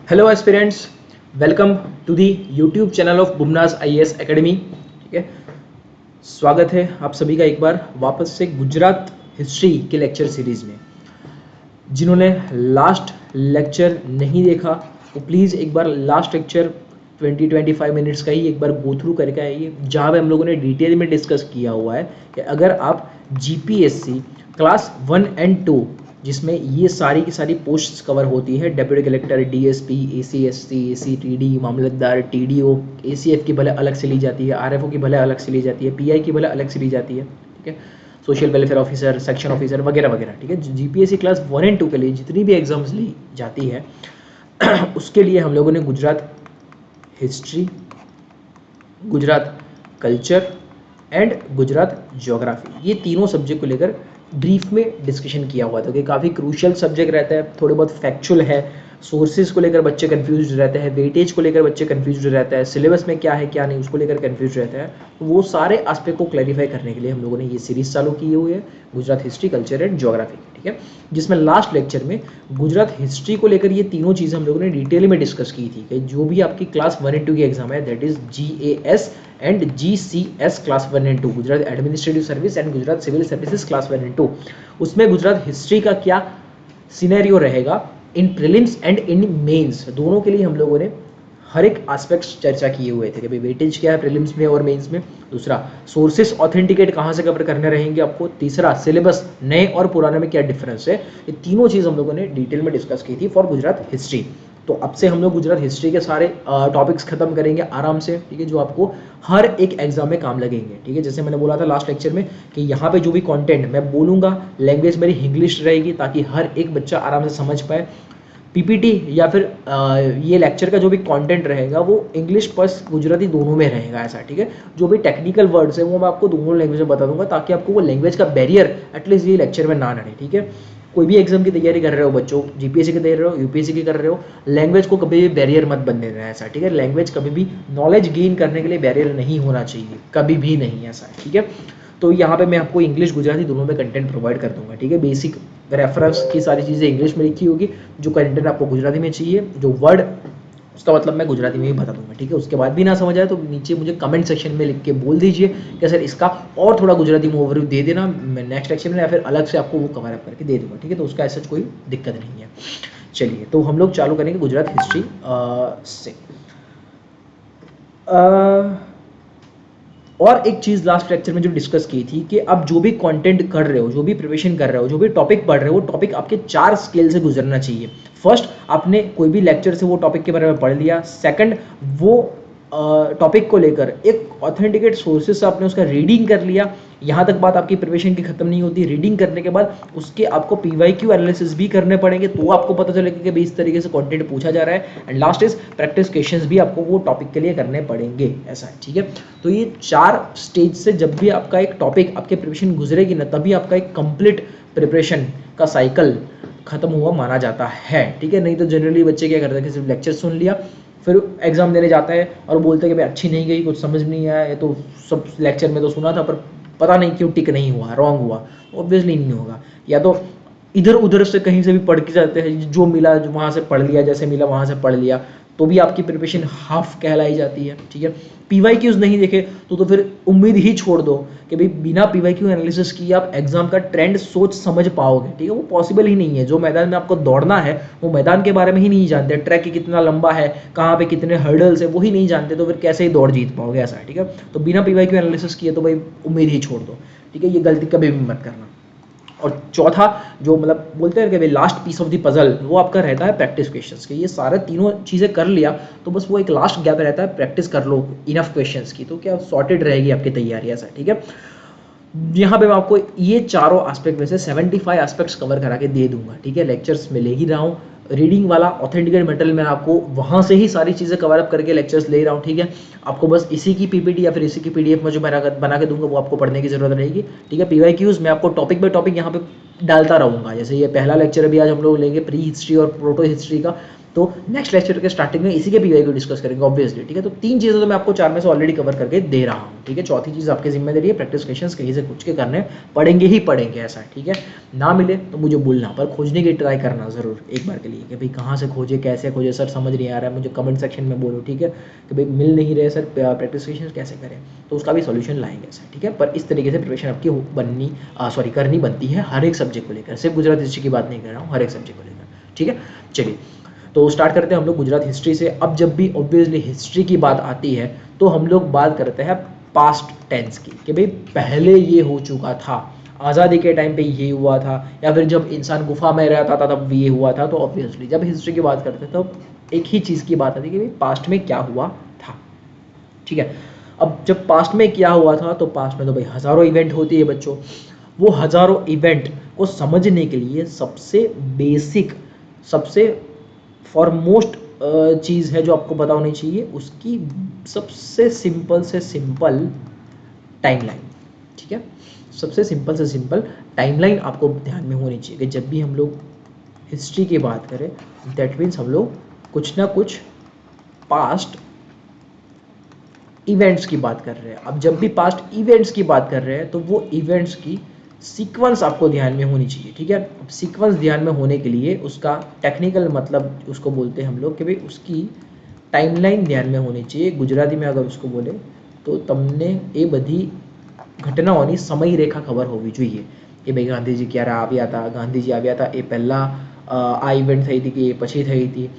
Hello aspirants, welcome to the YouTube channel of Bumnaz IAS academy. ठीक है, स्वागत है आप सभी का एक बार वापस से गुजरात हिस्ट्री के लेक्चर सीरीज में। जिन्होंने लास्ट लेक्चर नहीं देखा वो प्लीज़ एक बार लास्ट लेक्चर 20-25 मिनट्स का ही एक बार गो थ्रू करके आइए, जहाँ पे हम लोगों ने डिटेल में डिस्कस किया हुआ है कि अगर आप जीपीएससी क्लास 1 एंड 2 जिसमें ये सारी की सारी पोस्ट्स कवर होती है, deputy collector, DSP, ACSC, ACTD, mamlatdar, TDO, ACF की भले अलग से ली जाती है, आरएफओ की भले अलग से ली जाती है, पीआई की भले अलग से ली जाती है, ठीक है, social welfare officer, section officer वगैरह वगैरह। ठीक है, जीपीएससी क्लास 1 एंड 2 के लिए जितनी भी एग्जाम्स ली जाती है उसके लिए हम लोगों ने Gujarat history, Gujarat culture and Gujarat geography, ये तीनों सब्जेक्ट को लेकर ब्रीफ में डिस्कशन किया हुआ था कि काफ़ी क्रूशियल सब्जेक्ट रहता है, थोड़े बहुत फैक्चुअल है, सोर्सेज को लेकर बच्चे कंफ्यूज रहते हैं, वेटेज को लेकर बच्चे कंफ्यूज रहता है, सिलेबस में क्या है क्या नहीं उसको लेकर कंफ्यूज रहता है। तो वो सारे एस्पेक्ट को क्लैरिफाई करने के लिए हम लोगों ने ये सीरीज चालू की हुई है, Gujarat history, culture and geography. ठीक है, जिसमें लास्ट लेक्चर में गुजरात हिस्ट्री को लेकर ये तीनों चीज़ें हम लोगों ने डिटेल में डिस्कस की थी कि जो भी आपकी क्लास 1 एंड 2 की एग्जाम है, that is GAS and GCS class 1 and 2, Gujarat administrative service and Gujarat civil services class 1 and 2, उसमें गुजरात हिस्ट्री का क्या सिनेरियो रहेगा in prelims and in mains, दोनों के लिए हम लोगों ने हर एक एस्पेक्ट्स चर्चा किए हुए थे कि भाई वेटेज क्या है प्रीलिम्स में और मेंस में, दूसरा सोर्सेस ऑथेंटिकेट कहाँ से कवर करने रहेंगे आपको, तीसरा सिलेबस नए और पुराने में क्या डिफरेंस है। ये तीनों चीज़ हम लोगों ने डिटेल में डिस्कस की थी फॉर गुजरात हिस्ट्री। तो अब से हम लोग गुजरात हिस्ट्री के सारे टॉपिक्स खत्म करेंगे आराम से, ठीक है, जो आपको हर एक एग्जाम में काम लगेंगे। ठीक है, जैसे मैंने बोला था लास्ट लेक्चर में कि यहाँ पे जो भी कंटेंट मैं बोलूँगा लैंग्वेज मेरी इंग्लिश रहेगी ताकि हर एक बच्चा आराम से समझ पाए। पीपीटी या फिर ये लेक्चर का जो भी कंटेंट रहेगा वो इंग्लिश प्लस गुजराती दोनों में रहेगा ऐसा। ठीक है, जो भी टेक्निकल वर्ड्स है वो मैं आपको दोनों लैंग्वेज में बता दूंगा ताकि आपको वो लैंग्वेज का बैरियर एटलीस्ट ये लेक्चर में ना लड़े। ठीक है, कोई भी एग्जाम की तैयारी कर रहे हो बच्चों, जीपीएससी की तैयारी हो, यूपीएससी की कर रहे हो, लैंग्वेज को कभी भी बैरियर मत बनने देना ऐसा। ठीक है, लैंग्वेज कभी भी नॉलेज गेन करने के लिए बैरियर नहीं होना चाहिए, कभी भी नहीं ऐसा। ठीक है, तो यहाँ पे मैं आपको इंग्लिश गुजराती दोनों में कंटेंट प्रोवाइड कर दूंगा। ठीक है, बेसिक रेफरेंस की सारी चीज़ें इंग्लिश में लिखी होगी, जो कंटेंट आपको गुजराती में चाहिए, जो वर्ड उसका मतलब मैं गुजराती में ही बता दूंगा। ठीक है, उसके बाद भी ना समझ आए तो नीचे मुझे कमेंट सेक्शन में लिख के बोल दीजिए कि सर इसका और थोड़ा गुजराती में ओवरव्यू दे देना, मैं नेक्स्ट लेक्चर में या फिर अलग से आपको वो कवर अप करके दे दूंगा। ठीक है, तो उसका ऐसा कोई दिक्कत नहीं है। चलिए, तो हम लोग चालू करेंगे गुजरात हिस्ट्री से। और एक चीज़ लास्ट लेक्चर में जो डिस्कस की थी कि आप जो भी कंटेंट कर रहे हो, जो भी प्रिपरेशन कर रहे हो, जो भी टॉपिक पढ़ रहे हो, वो टॉपिक आपके 4 स्केल से गुजरना चाहिए। फर्स्ट, आपने कोई भी लेक्चर से वो टॉपिक के बारे में पढ़ लिया। सेकंड, वो टॉपिक को लेकर एक ऑथेंटिकेट सोर्सेज से आपने उसका रीडिंग कर लिया। यहाँ तक बात आपकी प्रिपरेशन की खत्म नहीं होती, रीडिंग करने के बाद उसके आपको पीवाईक्यू एनालिसिस भी करने पड़ेंगे, तो आपको पता चलेगा कि भाई इस तरीके से कंटेंट पूछा जा रहा है। And last is practice questions भी आपको वो टॉपिक के लिए करने पड़ेंगे ऐसा है। ठीक है, तो ये 4 स्टेज से जब भी आपका एक टॉपिक आपके प्रिपरेशन गुजरेगी ना, तभी आपका एक कंप्लीट प्रिपरेशन का साइकिल खत्म हुआ माना जाता है। ठीक है, नहीं तो जनरली बच्चे क्या करते हैं कि सिर्फ लेक्चर सुन लिया, फिर एग्जाम देने जाता है और बोलते हैं कि भाई अच्छी नहीं गई, कुछ समझ नहीं आया, ये तो सब लेक्चर में तो सुना था पर पता नहीं क्यों टिक नहीं हुआ, रॉन्ग हुआ। ऑब्वियसली नहीं होगा, या तो इधर उधर से कहीं से भी पढ़ के जाते हैं, जो मिला जो वहाँ से पढ़ लिया, जैसे मिला वहाँ से पढ़ लिया, तो भी आपकी प्रिपरेशन हाफ कहलाई जाती है। ठीक है, पीवाईक्यूज नहीं देखे तो फिर उम्मीद ही छोड़ दो कि भाई बिना पीवाईक्यू एनालिसिस किए आप एग्जाम का ट्रेंड सोच समझ पाओगे। ठीक है, वो पॉसिबल ही नहीं है। जो मैदान में आपको दौड़ना है वो मैदान के बारे में ही नहीं जानते, ट्रैक कितना लंबा है, कहाँ पे कितने हर्डल्स है, वो ही नहीं जानते, तो फिर कैसे ही दौड़ जीत पाओगे ऐसा है। ठीक है, तो बिना पीवाईक्यू एनालिसिस किए तो भाई उम्मीद ही छोड़ दो। ठीक है, ये गलती कभी भी मत करना। और चौथा, जो मतलब बोलते हैं कि last piece of the puzzle, वो आपका रहता है प्रैक्टिस क्वेश्चंस के। ये सारे तीनों चीज़ें कर लिया तो बस वो एक लास्ट गैप रहता है, प्रैक्टिस कर लो इनफ क्वेश्चंस की, तो क्या सॉर्टेड रहेगी आपकी तैयारी ऐसा। ठीक है, यहाँ पे मैं आपको ये चारों एस्पेक्ट में से 75 एस्पेक्ट्स कवर करा के दे दूंगा। ठीक है, लेक्चर्स में ले ही रहा हूँ, रीडिंग वाला ऑथेंटिकेट मटेरियल मैं आपको वहाँ से ही सारी चीज़ें कवर अप करके लेक्चर्स ले रहा हूँ। ठीक है, आपको बस इसी की पीपीटी या फिर इसी की पीडीएफ में जो मैं बना के दूंगा वो आपको पढ़ने की जरूरत रहेगी। ठीक है, पीवाईक्यूज मैं आपको टॉपिक बाय टॉपिक यहाँ पे डालता रहूँगा। जैसे ये पहला लेक्चर अभी आज हम लोग लेंगे प्री हिस्ट्री और प्रोटो हिस्ट्री का, तो नेक्स्ट लेक्चर के स्टार्टिंग में इसी के पीवाई को डिस्कस करेंगे ऑब्वियसली, ठीक है। तो 3 चीज़ें तो मैं आपको 4 में से ऑलरेडी कवर करके दे रहा हूँ, ठीक है। चौथी चीज़ आपकी जिम्मेदारी है, प्रैक्टिस क्वेश्चंस कहीं से कुछ के करने पड़ेंगे ही पड़ेंगे, ऐसा है, ठीक है। ना मिले तो मुझे बोलना, पर खोजने की ट्राई करना ज़रूर एक बार के लिए कि भाई कहाँ से खोजे, कैसे खोजे, सर समझ नहीं आ रहा है, मुझे कमेंट सेक्शन में बोलो, ठीक है, कि भाई मिल नहीं रहे सर, प्रैक्टिस क्वेश्चन कैसे करें, तो उसका भी सोल्यूशन लाएंगे सर, ठीक है। पर इस तरीके से प्रिपरेशन आपकी करनी बनती है हर एक सब्जेक्ट को लेकर, सिर्फ गुजरात हिस्ट्री की बात नहीं कर रहा हूँ, हर एक सब्जेक्ट को लेकर, ठीक है। चलिए तो स्टार्ट करते हैं हम लोग गुजरात हिस्ट्री से। अब जब भी ऑब्वियसली हिस्ट्री की बात आती है तो हम लोग बात करते हैं पास्ट टेंस की, कि भाई पहले ये हो चुका था, आज़ादी के टाइम पे ये हुआ था, या फिर जब इंसान गुफा में रहता था तब ये हुआ था। तो ऑब्वियसली जब हिस्ट्री की बात करते हैं तो एक ही चीज़ की बात आती है कि भाई पास्ट में क्या हुआ था, ठीक है। अब जब पास्ट में क्या हुआ था तो पास्ट में तो भाई हज़ारों इवेंट होती है बच्चों। वो हज़ारों इवेंट को समझने के लिए सबसे बेसिक, सबसे फॉरमोस्ट चीज़ है जो आपको पता होनी चाहिए, उसकी सबसे सिंपल से सिंपल टाइमलाइन, ठीक है। सबसे सिंपल से सिंपल टाइमलाइन आपको ध्यान में होनी चाहिए कि जब भी हम लोग हिस्ट्री की बात करें, दैट मीन्स हम लोग कुछ ना कुछ पास्ट इवेंट्स की बात कर रहे हैं। अब जब भी पास्ट इवेंट्स की बात कर रहे हैं तो वो इवेंट्स की सीक्वेंस आपको ध्यान में होनी चाहिए, ठीक है। अब सीक्वेंस ध्यान में होने के लिए उसका टेक्निकल मतलब उसको बोलते हैं हम लोग कि भाई उसकी टाइमलाइन ध्यान में होनी चाहिए। गुजराती में अगर उसको बोले तो તમને એ બધી ઘટનાઓની સમય રેખા ખબર હોવી જોઈએ કે ભાઈ ગાંધીજી ક્યારે આવ્યા હતા, ગાંધીજી આવ્યા હતા એ પહેલાં આ ઇવેન્ટ થઈ હતી કે એ પછી થઈ હતી।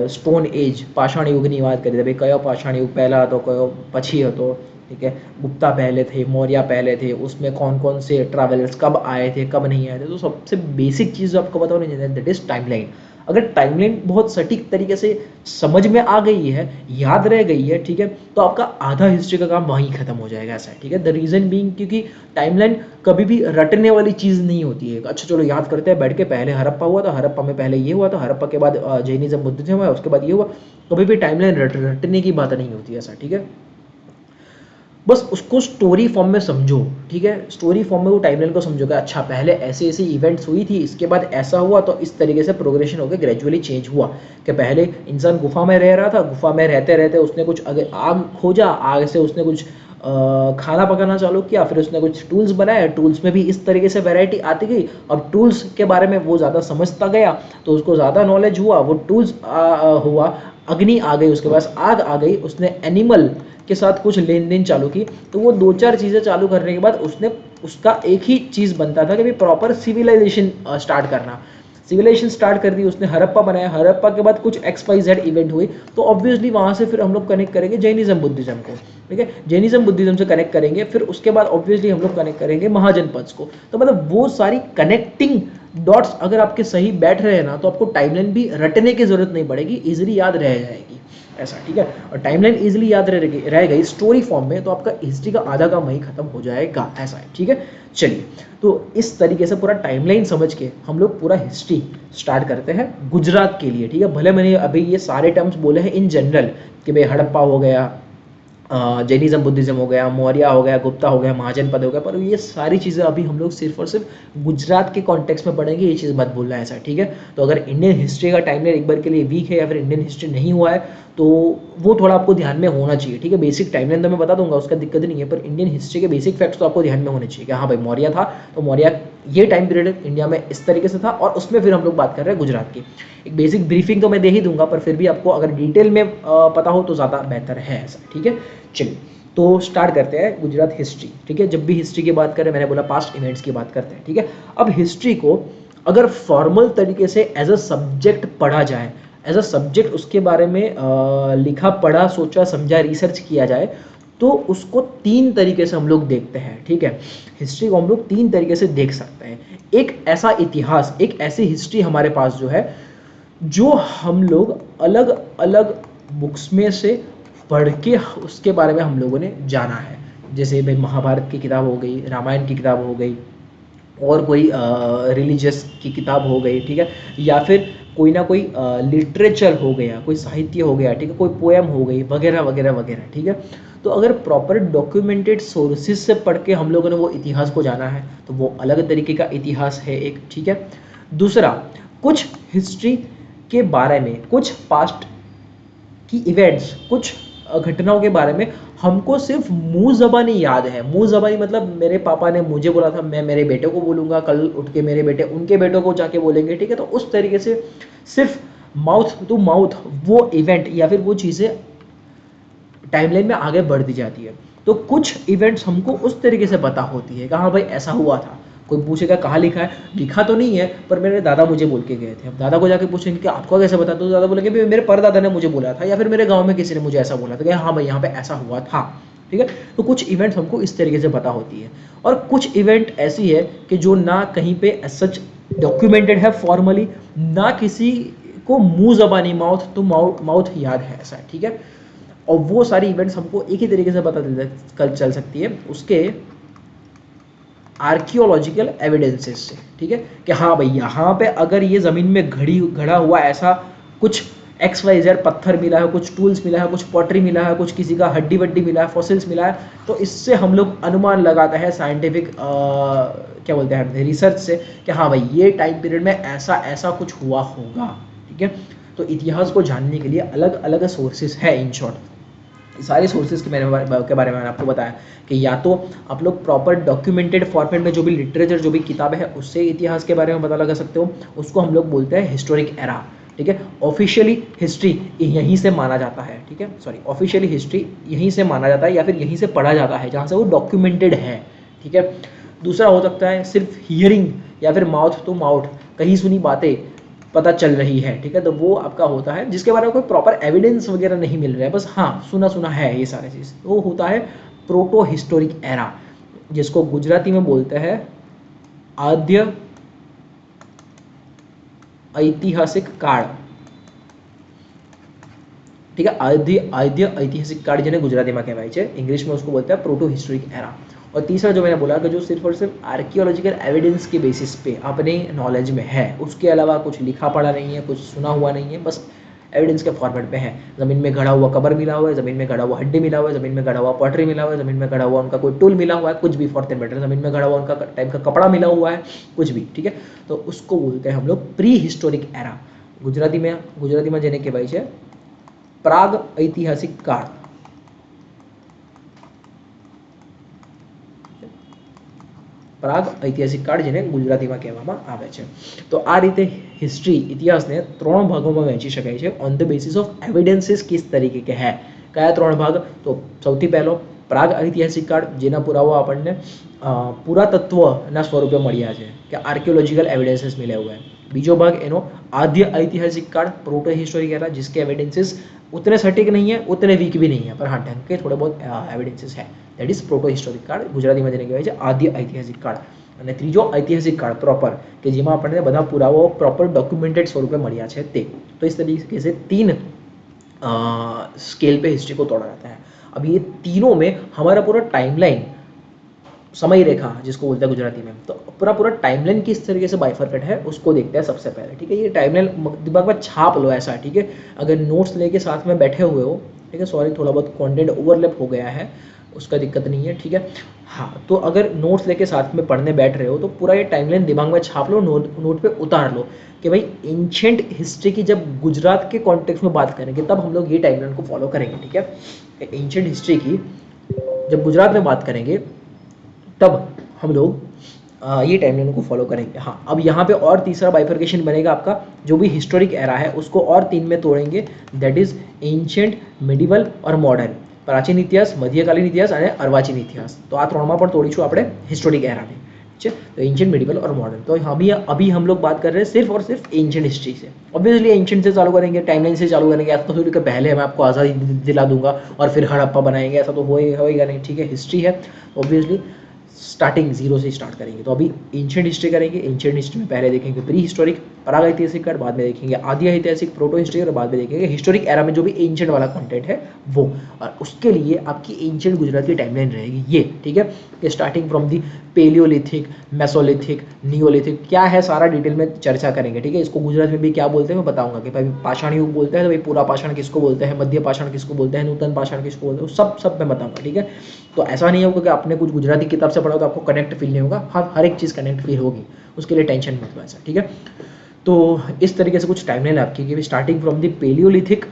સ્ટોન એજ પાષાણ યુગની વાત કરી તો ભાઈ કયો પાષાણ યુગ પહેલાં હતો, કયો પછી હતો, ठीक है। गुप्ता पहले थे, मौर्य पहले थे, उसमें कौन कौन से ट्रैवलर्स कब आए थे, कब नहीं आए थे। तो सबसे बेसिक चीज़ आपको पता होनी चाहिए, दैट इज टाइमलाइन। अगर टाइमलाइन बहुत सटीक तरीके से समझ में आ गई है, याद रह गई है, ठीक है, तो आपका आधा हिस्ट्री का काम वहीं खत्म हो जाएगा, ऐसा है, ठीक है। द रीज़न बीइंग क्योंकि टाइमलाइन कभी भी रटने वाली चीज़ नहीं होती है। अच्छा चलो याद करते हैं बैठ के, पहले हड़प्पा हुआ था, हड़प्पा में पहले ये हुआ था, हड़प्पा के बाद जैनिज्म बुद्धिज्म हुआ, उसके बाद ये हुआ। कभी भी टाइमलाइन रटने की बात नहीं होती, ऐसा, ठीक है। बस उसको स्टोरी फॉर्म में समझो, ठीक है। स्टोरी फॉर्म में वो टाइमलाइन को समझो कि अच्छा पहले ऐसे ऐसे इवेंट्स हुई थी, इसके बाद ऐसा हुआ, तो इस तरीके से प्रोग्रेशन होकर ग्रेजुअली चेंज हुआ कि पहले इंसान गुफा में रह रहा था, गुफा में रहते रहते उसने कुछ अगर आग खोजा, आग से उसने कुछ खाना पकाना चालू किया, फिर उसने कुछ टूल्स बनाए, टूल्स में भी इस तरीके से वैरायटी आती गई। अब टूल्स के बारे में वो ज़्यादा समझता गया तो उसको ज़्यादा नॉलेज हुआ, वो टूल्स हुआ, अग्नि आ गई, उसके पास आग आ गई, उसने एनिमल के साथ कुछ लेन देन चालू की। तो वो 2-4 चीज़ें चालू करने के बाद उसने उसका एक ही चीज़ बनता था कि भाई प्रॉपर सिविलाइजेशन स्टार्ट करना। सिविलाइजेशन स्टार्ट कर दी उसने, हड़प्पा बनाया, हड़प्पा के बाद कुछ XYZ इवेंट हुई, तो ऑब्वियसली वहाँ से फिर हम लोग कनेक्ट करेंगे जैनिज्म बुद्धिज्म को, ठीक है। जैनिज्म बुद्धिज्म से कनेक्ट करेंगे, फिर उसके बाद ऑब्वियसली हम लोग कनेक्ट करेंगे महाजनपद्स को। तो मतलब वो सारी कनेक्टिंग डॉट्स अगर आपके सही बैठ रहे हैं ना, तो आपको टाइमलाइन भी रटने की जरूरत नहीं पड़ेगी, इजीली याद रह जाएगी, ऐसा, ठीक है। और टाइमलाइन इजीली याद रह गई स्टोरी फॉर्म में, तो आपका हिस्ट्री का आधा काम वहीं खत्म हो जाएगा, ऐसा है, ठीक है। चलिए तो इस तरीके से पूरा टाइमलाइन समझ के हम लोग पूरा हिस्ट्री स्टार्ट करते हैं गुजरात के लिए, ठीक है। भले मैंने अभी ये सारे टर्म्स बोले हैं इन जनरल कि भाई हड़प्पा हो गया, जैनिज्म बुद्धिज्म हो गया, मौर्य हो गया, गुप्ता हो गया, महाजनपद हो गया, पर ये सारी चीज़ें अभी हम लोग सिर्फ और सिर्फ गुजरात के कॉन्टेक्स्ट में पढ़ेंगे, ये चीज़ मत भूलना है, ऐसा, ठीक है। तो अगर इंडियन हिस्ट्री का टाइमलाइन एक बार के लिए वीक है या फिर इंडियन हिस्ट्री नहीं हुआ है तो वो थोड़ा आपको ध्यान में होना चाहिए, ठीक है। बेसिक टाइमलाइन तो मैं बता दूंगा, उसका दिक्कत नहीं है, पर इंडियन हिस्ट्री के बेसिक फैक्ट्स तो आपको ध्यान में होने चाहिए कि हाँ भाई मौर्य था तो मौर्य ये टाइम पीरियड इंडिया में इस तरीके से था, और उसमें फिर हम लोग बात कर रहे हैं गुजरात की। एक बेसिक ब्रीफिंग तो मैं दे ही दूंगा, पर फिर भी आपको अगर डिटेल में पता हो तो ज़्यादा बेहतर है, ऐसा, ठीक है। चलिए तो स्टार्ट करते हैं गुजरात हिस्ट्री, ठीक है। जब भी हिस्ट्री की बात करें, मैंने बोला पास्ट इवेंट्स की बात करते हैं, ठीक है। अब हिस्ट्री को अगर फॉर्मल तरीके से एज अ सब्जेक्ट पढ़ा जाए, एज अ सब्जेक्ट उसके बारे में लिखा पढ़ा सोचा समझा रिसर्च किया जाए, तो उसको 3 तरीके से हम लोग देखते हैं, ठीक है। हिस्ट्री को हम लोग 3 तरीके से देख सकते हैं। एक ऐसा इतिहास, एक ऐसी हिस्ट्री हमारे पास जो है, जो हम लोग अलग अलग बुक्स में से पढ़ के उसके बारे में हम लोगों ने जाना है। जैसे भाई महाभारत की किताब हो गई, रामायण की किताब हो गई, और कोई रिलीजियस की किताब हो गई, ठीक है, या फिर कोई ना कोई लिटरेचर हो गया, कोई साहित्य हो गया, ठीक है, कोई पोएम हो गई, वगैरह वगैरह वगैरह, ठीक है। तो अगर प्रॉपर डॉक्यूमेंटेड सोर्सेज से पढ़ के हम लोगों ने वो इतिहास को जाना है तो वो अलग तरीके का इतिहास है एक, ठीक है। दूसरा, कुछ हिस्ट्री के बारे में, कुछ पास्ट कि इवेंट्स, कुछ घटनाओं के बारे में हमको सिर्फ मुंह ज़बानी याद है। मुंह ज़बानी मतलब मेरे पापा ने मुझे बोला था, मैं मेरे बेटे को बोलूँगा, कल उठ के मेरे बेटे उनके बेटों को जाके बोलेंगे, ठीक है। तो उस तरीके से सिर्फ माउथ टू माउथ वो इवेंट या फिर वो चीज़ें टाइमलाइन में आगे बढ़ती जाती है। तो कुछ इवेंट्स हमको उस तरीके से पता होती है कि हाँ भाई ऐसा हुआ था। कोई पूछेगा कहाँ लिखा है, लिखा तो नहीं है पर मेरे दादा मुझे बोल के गए थे। अब दादा को जाके पूछेंगे कि आपको कैसे पता, तो दादा बोलेंगे भाई मेरे परदादा ने मुझे बोला था, या फिर मेरे गाँव में किसी ने मुझे ऐसा बोला था कि हाँ भाई यहाँ पे ऐसा हुआ था, ठीक है। तो कुछ इवेंट्स हमको इस तरीके से पता होती है। और कुछ इवेंट ऐसी है कि जो ना कहीं पे सच डॉक्यूमेंटेड है फॉर्मली, ना किसी को मुंह जबानी माउथ टू माउथ याद है, ऐसा है, ठीक है। और वो सारी इवेंट्स हमको एक ही तरीके से पता चल सकती है उसके आर्कियोलॉजिकल एविडेंसेस से, ठीक है, कि हाँ भाई यहाँ पे अगर ये ज़मीन में घड़ा हुआ ऐसा कुछ XYZ पत्थर मिला है, कुछ टूल्स मिला है, कुछ पॉटरी मिला है, कुछ किसी का हड्डी वड्डी मिला है, फॉसिल्स मिला है, तो इससे हम लोग अनुमान लगाते हैं साइंटिफिक क्या बोलते हैं रिसर्च से कि हाँ भाई ये टाइम पीरियड में ऐसा ऐसा कुछ हुआ होगा, ठीक है। तो इतिहास को जानने के लिए अलग अलग सोर्सेस है। इन शॉर्ट सारे सोर्सेज के बारे में मैंने आपको बताया कि या तो आप लोग प्रॉपर डॉक्यूमेंटेड फॉर्मेट में जो भी लिटरेचर, जो भी किताब है, उससे इतिहास के बारे में पता लगा सकते हो। उसको हम लोग बोलते हैं हिस्टोरिक एरा, ठीक है। ऑफिशियली हिस्ट्री यहीं से माना जाता है, ठीक है, सॉरी, ऑफिशियली हिस्ट्री यहीं से माना जाता है या फिर यहीं से पढ़ा जाता है जहाँ से वो डॉक्यूमेंटेड है, ठीक है। दूसरा हो सकता है सिर्फ हियरिंग या फिर माउथ टू माउथ, कहीं सुनी बातें पता चल रही है, ठीक है। तो वो आपका होता है जिसके बारे में कोई प्रॉपर एविडेंस वगैरह नहीं मिल रहा है, बस हाँ सुना सुना है ये सारी चीज़। वो होता है प्रोटो हिस्टोरिक एरा, जिसको गुजराती में बोलते हैं आद्य ऐतिहासिक काल, ठीक है। आद्य ऐतिहासिक काल जिन्हें गुजराती में कहवाय छे, इंग्लिश में उसको बोलते हैं प्रोटो हिस्टोरिक एरा। और तीसरा जो मैंने बोला कि जो सिर्फ और सिर्फ आर्कियोलॉजिकल एविडेंस के बेसिस पे अपने नॉलेज में है, उसके अलावा कुछ लिखा पढ़ा नहीं है, कुछ सुना हुआ नहीं है, बस एविडेंस के फॉर्मेट पे है। ज़मीन में गड़ा हुआ कबर मिला हुआ है, ज़मीन में गड़ा हुआ हड्डी मिला हुआ है, ज़मीन में गड़ा हुआ पॉटरी मिला हुआ है, ज़मीन में गड़ा हुआ उनका कोई टूल मिला हुआ है, कुछ भी फॉर दैट मैटर, ज़मीन में गड़ा हुआ उनका टाइप का कपड़ा मिला हुआ है, कुछ भी, ठीक है। तो उसको बोलते हैं हम लोग प्री हिस्टोरिक एरा। गुजराती में जेने कहेवाय छे प्राग ऐतिहासिक काल। प्राग ऐतिहासिक काળ જેને ગુજરાતીમાં કહેવામાં આવે છે। તો આ રીતે હિસ્ટ્રી ઇતિહાસને ત્રણ ભાગોમાં વહેંચી શકાય છે on the basis of evidences kiss તરીકે કે है। કયા ત્રણ ભાગ? તો સૌથી પહેલો પ્રાગ ऐतिहासिक काળ, જેના પુરાવા આપણને પુરાતત્વના સ્વરૂપે મળ્યા છે કે આર્कियोलॉजिकल एविडेंसेस मिले हुए हैं। बीजो भाग एनो आद्य ऐतिहासिक काल, प्रोटो हिस्टोरिक एरा, जिसके एविडेंसेस उतने सटीक नहीं है, उतने वीक भी नहीं है, पर हाँ ढंग के थोड़े बहुत एविडेंसेस है। दैट इज प्रोटो हिस्टोरिक काल, गुजराती में जेने कहेवाय छे आद्य ऐतिहासिक काल। અને ત્રીજો ऐतिहासिक काल प्रॉपर કે જેમાં આપણને બધા પુરાવાઓ प्रॉपर डॉक्यूमेंटेड स्वरूपे મળ્યા છે તે। तो इस तरीके से तीन स्केल पे हिस्ट्री को तोड़ा जाता है। अब ये तीनों में हमारा पूरा टाइमलाइन, समय रेखा जिसको बोलते हैं गुजराती में, तो पूरा टाइमलाइन किस तरीके से बाइफरकेट है उसको देखते हैं सबसे पहले, ठीक है। ये टाइमलाइन दिमाग में छाप लो ऐसा, ठीक है। अगर नोट्स लेके साथ में बैठे हुए हो, ठीक है, सॉरी थोड़ा बहुत कंटेंट ओवरलैप हो गया है, उसका दिक्कत नहीं है, ठीक है। हाँ, तो अगर नोट्स लेके साथ में पढ़ने बैठ रहे हो तो पूरा ये टाइमलाइन दिमाग में छाप लो, नोट पे उतार लो कि भाई एंशेंट हिस्ट्री की जब गुजरात के कॉन्टेक्स्ट में बात करेंगे तब हम लोग ये टाइमलाइन को फॉलो करेंगे, ठीक है। एंशेंट हिस्ट्री की जब गुजरात में बात करेंगे तब हम लोग ये टाइमलाइन को फॉलो करेंगे। हाँ, अब यहाँ पे और तीसरा बाइफर्केशन बनेगा आपका, जो भी हिस्टोरिक एरा है उसको और तीन में तोड़ेंगे, दैट इज एंशियंट, मिडिवल और मॉडर्न। प्राचीन इतिहास, मध्यकालीन इतिहास અને અર્વાચીન ઇતિહાસ। तो આ ત્રણમાં પણ તોડીશું આપણે हिस्टोरिक एरा ने, ठीक है। तो एंशियंट, मिडिवल और मॉडर्न। तो अभी हम लोग बात कर रहे हैं सिर्फ और सिर्फ एंशियंट हिस्ट्री से। ऑब्वियसली एंशियंट से चालू करेंगे, टाइमलाइन से चालू करेंगे, ऐसा तो थोड़ी कि पहले मैं आपको आज़ादी दिला दूंगा और फिर हड़प्पा बनाएंगे, ऐसा तो होएगा नहीं, ठीक है। हिस्ट्री है ऑब्वियसली स्टार्टिंग जीरो से स्टार्ट करेंगे। तो अभी एंशिएंट हिस्ट्री करेंगे। एंशिएंट हिस्ट्री में पहले देखेंगे प्री हिस्टोरिक प्रागैतिहासिक काल, बाद में देखेंगे आदि ऐतिहासिक प्रोटो हिस्ट्री, और बाद में देखेंगे हिस्टोरिक एरा में जो भी एंशिएंट वाला कंटेंट है वो। और उसके लिए आपकी एंशिएंट गुजरात की टाइमलाइन रहेगी ये, ठीक है, कि starting from the palaeolithic, mesolithic, neolithic, क्या है सारा डिटेल में चर्चा करेंगे, ठीक है। इसको गुजरात में भी क्या बोलते हैं मैं बताऊंगा, कि भाई पाषाण युग बोलते हैं तो भाई पूरा पाषाण किसको बोलते हैं, मध्य पाषाण किसको बोलते हैं, नूतन पाषाण किसको बोलते हैं, सब मैं बताऊंगा, ठीक है। तो ऐसा नहीं होगा कि आपने कुछ गुजराती किताब से पढ़ा तो आपको कनेक्ट फील नहीं होगा, हर एक चीज़ कनेक्ट फील होगी, उसके लिए टेंशन मत लो ऐसा, ठीक है। तो इस तरीके से कुछ टाइमलाइन आपकी, कि स्टार्टिंग फ्रॉम द पेलियोलिथिक,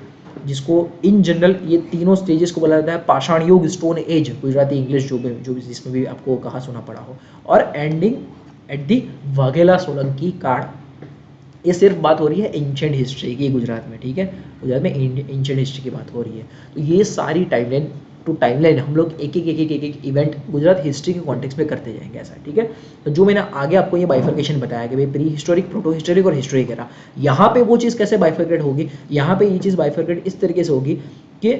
जिसको इन जनरल ये तीनों स्टेजेस को बोला जाता है पाषाण युग, स्टोन एज, गुजराती इंग्लिश जो भी जिसमें भी आपको कहा सुना पड़ा हो, और ending at the Vaghela Solanki काल। ये सिर्फ बात हो रही है एंशिएंट हिस्ट्री की गुजरात में, ठीक है, गुजरात में एंशिएंट हिस्ट्री की बात हो रही है। तो ये सारी टाइमलाइन टू टाइमलाइन हम लोग एक एक इवेंट गुजरात हिस्ट्री के कॉन्टेक्स्ट में करते जाएंगे ऐसा, ठीक है। तो जो मैंने आगे आपको ये बाइफर्केशन बताया कि भाई प्री हिस्टोरिक, प्रोटो हिस्टोरिक और हिस्टोरिक एरा, यहाँ पे वो चीज़ कैसे बाइफर्केट होगी, यहाँ पे ये चीज़ बाइफर्केट इस तरीके से होगी कि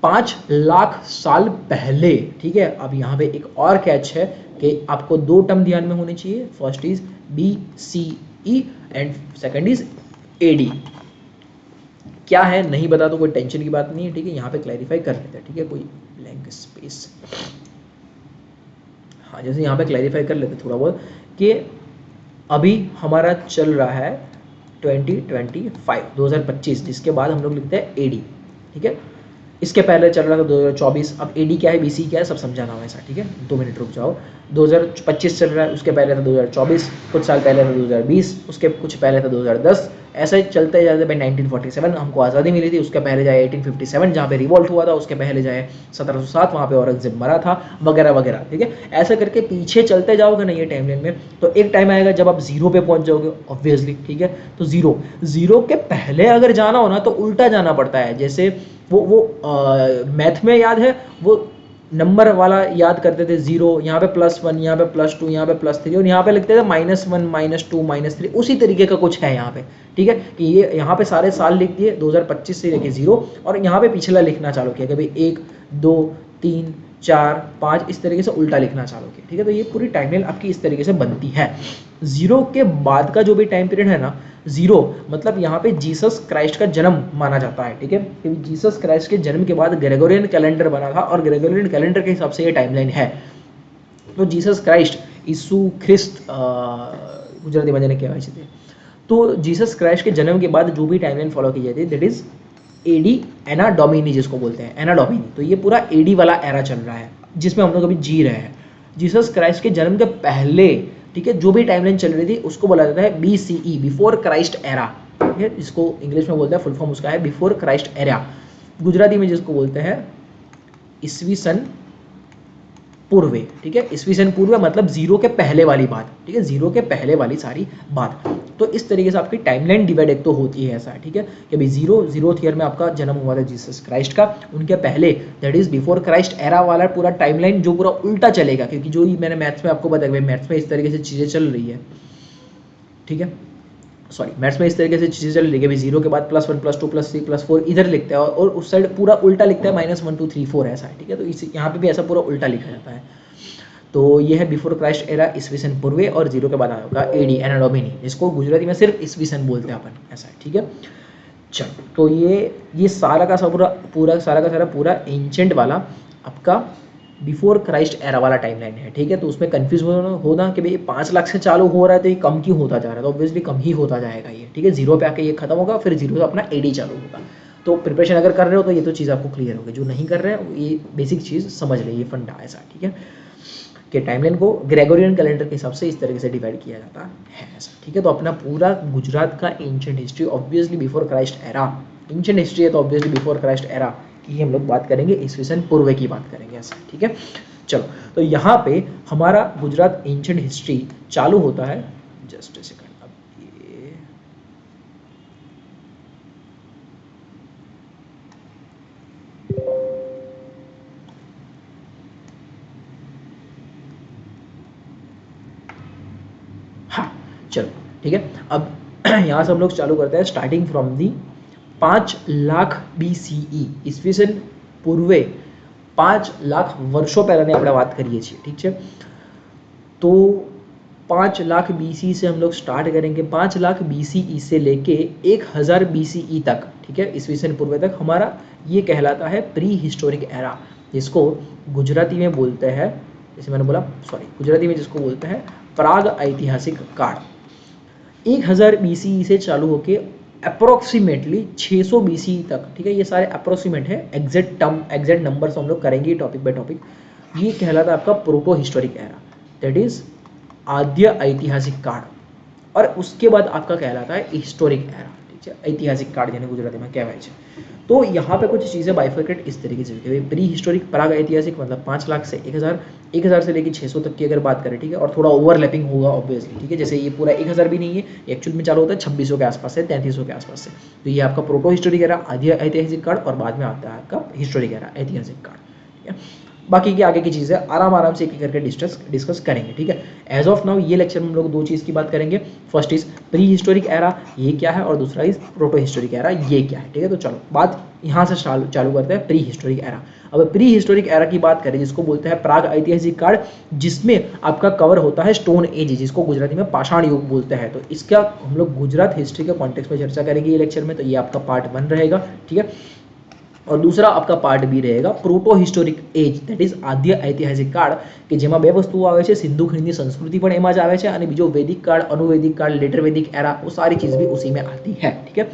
5 लाख साल पहले, ठीक है। अब यहाँ पे एक और कैच है कि आपको 2 टर्म ध्यान में होने चाहिए, first is BCE and second is AD। क्या है नहीं बता तो कोई टेंशन की बात नहीं है, ठीक है, यहाँ पे क्लैरिफाई कर लेते हैं, ठीक है, कोई ब्लैंक स्पेस, हाँ, जैसे यहाँ पे क्लैरिफाई कर लेते थोड़ा बहुत, कि अभी हमारा चल रहा है 2025, जिसके बाद हम लोग लिखते हैं AD, ठीक है। इसके पहले चल रहा था 2024, अब AD क्या है, BC क्या है, सब समझाना हो ऐसा, ठीक है। 2 मिनट रुक जाओ। 2025 चल रहा है, उसके पहले था 2024, कुछ साल पहले था 2020, उसके कुछ पहले था 2010, ऐसे चलते जाते भाई 1947 हमको आज़ादी मिली थी, उसके पहले जाए 1857 जहाँ पे रिवॉल्ट हुआ था, उसके पहले जाए 1707 वहाँ पे औरंगजेब मरा था, वगैरह वगैरह, ठीक है। ऐसे करके पीछे चलते जाओगे ना ये टाइमलाइन में, तो एक टाइम आएगा जब आप जीरो पे पहुंच जाओगे ऑब्वियसली, ठीक है। तो जीरो के पहले अगर जाना हो ना तो उल्टा जाना पड़ता है, जैसे वो मैथ में याद है, वो नंबर वाला याद करते थे, जीरो यहाँ पे +1, यहाँ पे +2, यहाँ पे +3, और यहाँ पे लिखते थे -1, -2, -3, उसी तरीके का कुछ है यहाँ पे, ठीक है। कि ये यहाँ पे सारे साल लिख दिए 2025 से लेके 0, और यहाँ पे पिछला लिखना चालू किया कि भाई 1, 2, 3, 4, 5, इस तरीके से उल्टा लिखना चालू किया, ठीक है। तो ये पूरी टाइमलाइन आपकी इस तरीके से बनती है। जीरो के बाद का जो भी टाइम पीरियड है ना, जीरो मतलब यहाँ पे जीसस क्राइस्ट का जन्म माना जाता है, ठीक है। क्योंकि जीसस क्राइस्ट के जन्म के बाद ग्रेगोरियन कैलेंडर बना था, और ग्रेगोरियन कैलेंडर के हिसाब से ये टाइमलाइन है। तो जीसस क्राइस्ट, यीशु ख्रिस्त, गुजराती में जाने क्या थे, तो जीसस क्राइस्ट के जन्म के बाद जो भी टाइमलाइन फॉलो की जाती है that is AD, anno domini जिसको बोलते हैं, एना डोमिनी। तो ये पूरा AD वाला एरा चल रहा है जिसमें हम लोग अभी जी रहे हैं। जीसस क्राइस्ट के जन्म के पहले, ठीक है, जो भी टाइमलाइन चल रही थी उसको बोला जाता है BCE, बिफोर क्राइस्ट एरा, ठीक है। इसको इंग्लिश में बोलते हैं, फुल फॉर्म उसका है बिफोर क्राइस्ट एरा। गुजराती में जिसको बोलते हैं ईसवी सन पूर्वे, ठीक है। ईसवी सन पूर्व मतलब जीरो के पहले वाली बात, ठीक है, जीरो के पहले वाली सारी बात। तो इस तरीके से आपकी टाइमलाइन डिवाइड एक तो होती है ऐसा, ठीक है, कि भाई जीरो ईयर में आपका जन्म हुआ था जीसस क्राइस्ट का, उनके पहले that is before Christ era वाला पूरा टाइमलाइन जो पूरा उल्टा चलेगा, क्योंकि जो मैंने मैथ्स में आपको बताया मैथ्स में इस तरीके से चीज़ें चल रही है, ठीक है, सॉरी मैथ्स में इस तरीके से चीज़ें चल रही है, जीरो के बाद +1, +2, +3, +4 इधर लिखते हैं, और उस साइड पूरा उल्टा लिखता है -1, 2, 3, 4 ऐसा है, ठीक है। तो इस यहाँ पे भी ऐसा पूरा उल्टा लिखा जाता है। तो ये है बिफोर क्राइस्ट एरा, ईसवी सन पूर्वे, और जीरो के बाद आएगा AD, एना डोमिनी, इसको गुजराती में सिर्फ ईसवी सन बोलते हैं अपन, ऐसा है, ठीक है। चलो, तो ये सारा का सारा पूरा एंशिएंट वाला आपका बिफोर क्राइस्ट एरा वाला टाइमलाइन है, ठीक है। तो उसमें कंफ्यूज होना कि भाई 5 लाख से चालू हो रहा है तो ये कम क्यों होता जा रहा है, तो ऑब्वियसली कम ही होता जाएगा ये, ठीक है। जीरो पे आके ये खत्म होगा, फिर जीरो से अपना AD चालू होगा। तो प्रिपरेशन अगर कर रहे हो तो ये तो चीज़ आपको क्लियर होगी, जो नहीं कर रहे हैं ये बेसिक चीज़ समझ ले, ये फंडा ऐसा, ठीक है, कि टाइमलाइन को ग्रेगोरियन कैलेंडर के हिसाब से इस तरीके से डिवाइड किया जाता है ऐसा, ठीक है। तो अपना पूरा गुजरात का ancient history obviously before Christ era, ancient history है तो ऑब्वियसली बिफोर क्राइस्ट एरा की हम लोग बात करेंगे, ईसवी सन पूर्व की बात करेंगे ऐसा, ठीक है। चलो, तो यहाँ पे हमारा गुजरात एंशिएंट हिस्ट्री चालू होता है, जस्ट ए सेकंड, अब ये हाँ, चलो ठीक है। अब यहाँ से हम लोग चालू करते हैं starting from the 5 lakh BCE, ईसवी पूर्वे 5 लाख વર્ષો પહેલાની આપણે વાત કરીએ છીએ, ઠીક છે। तो 5 लाख BC से हम लोग स्टार्ट करेंगे। 5 लाख BCE से लेके 1000 BCE तक, ठीक है, ईस्वी सन पूर्व तक हमारा ये कहलाता है प्री हिस्टोरिक एरा, जिसको गुजराती में बोलते हैं, जैसे मैंने बोला गुजराती में जिसको बोलते हैं प्राग ऐतिहासिक काल। 1000 BCE से चालू होके अप्रोक्सीमेटली 600 BCE तक, ठीक है, ये सारे अप्रोक्सीमेट है, एग्जैक्ट नंबर्स हम लोग करेंगे टॉपिक बाय टॉपिक। ये कहलाता है आपका proto historic era, that is आद्य ऐतिहासिक काल। और उसके बाद आपका कहलाता है हिस्टोरिक एरा, ठीक है, ऐतिहासिक काल यानी गुजराती में कहेवाय છે। तो यहाँ पे कुछ चीज़ें बाइफरकेट इस तरीके से होती है। प्री हिस्टोरिक प्राग ऐतिहासिक मतलब 5 लाख से 1000 से लेकर 600 तक की अगर बात करें, ठीक है, और थोड़ा ओवरलैपिंग होगा ऑब्वियसली, ठीक है, जैसे ये पूरा 1000 भी नहीं है, एक्चुअल में चालू होता है 2600 के आसपास से 3300 के आसपास से। तो ये आपका प्रोटो हिस्टोरिक एरा, आद्य ऐतिहासिक काल, और बाद में आता है आपका हिस्टोरिक एरा, ऐतिहासिक काल, ठीक है। बाकी की आगे की चीज़ें आराम से एक एक करके डिस्कस करेंगे, ठीक है। एज ऑफ नाउ ये लेक्चर में हम लोग दो चीज़ की बात करेंगे। First is pre historic era, ये क्या है, और दूसरा इज प्रोटो हिस्टोरिक एरा, ये क्या है, ठीक है। तो चलो बात यहाँ से चालू करते हैं प्री हिस्टोरिक एरा। अब प्री हिस्टोरिक एरा की बात करें, जिसको बोलते हैं प्राग ऐतिहासिक काल, जिसमें आपका कवर होता है स्टोन एज, जिसको गुजराती में पाषाण युग बोलते हैं। तो इसका हम लोग गुजरात हिस्ट्री के कॉन्टेक्स्ट में चर्चा करेंगे ये लेक्चर में। तो ये आपका पार्ट 1 रहेगा, ठीक है। और दूसरा आपका पार्ट बी रहेगा proto historic age, that is आद्य ऐતિહાસિક કાળ, કે જેમાં બે વસ્તુઓ આવે છે, સિંધુ ખીણની સંસ્કૃતિ પણ એમાં જ આવે છે, અને બીજો વૈદિક કાળ, अनुवैदिक काल, लेटर वैदिक एरा, वो सारी चीज़ भी उसी में आती है, ठीक है।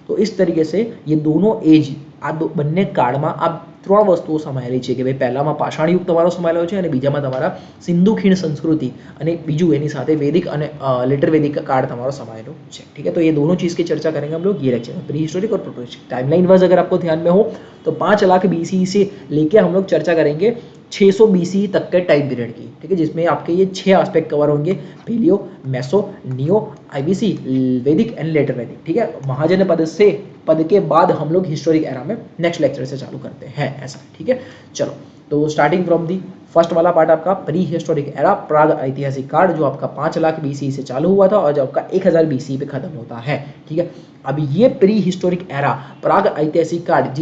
तो इस तरीके से ये दोनों एज આ બંને કાળમાં આ ત્રણ વસ્તુઓ સમાયેલી છે, કે ભાઈ પહેલામાં પાષાણ યુગ તમારો સમાયેલો છે, અને બીજામાં તમારા સિંધુ ખીણ સંસ્કૃતિ, અને બીજું એની સાથે वैदिक અને लेटर वैदिक काળ તમારો समाયેલો છે, ठीक है। तो ये दोनों चीज़ की चर्चा करेंगे हम लोग ये लेक्चर में, प्री हिस्टोरिक और प्रोटो हिस्टोरिक। टाइमलाइन वाइज अगर आपको ध्यान में हो तो 5 लाख BCE से लेके हम लोग चर्चा करेंगे 600 BCE तक के टाइम पीरियड की, ठीक है, जिसमें आपके ये 6 एस्पेक्ट कवर होंगे, पेलियो, मेसो, नियो, IBC, वैदिक एंड लेटर वैदिक, ठीक है। महाजनपद से पद के बाद हम लोग हिस्टोरिक एरा में नेक्स्ट लेक्चर से चालू करते हैं, ऐसा, ठीक है। चलो तो स्टार्टिंग फ्रॉम दी फर्स्ट वाला पार्ट आपका प्री हिस्टोरिक एरा, प्राग ऐतिहासिक काल, जो आपका 5 लाख BCE से चालू हुआ था और जो आपका 1000 BCE पे खत्म होता है, ठीक है। अब ये प्री हिस्टोरिक एरा, प्राग ऐतिहासिक काल,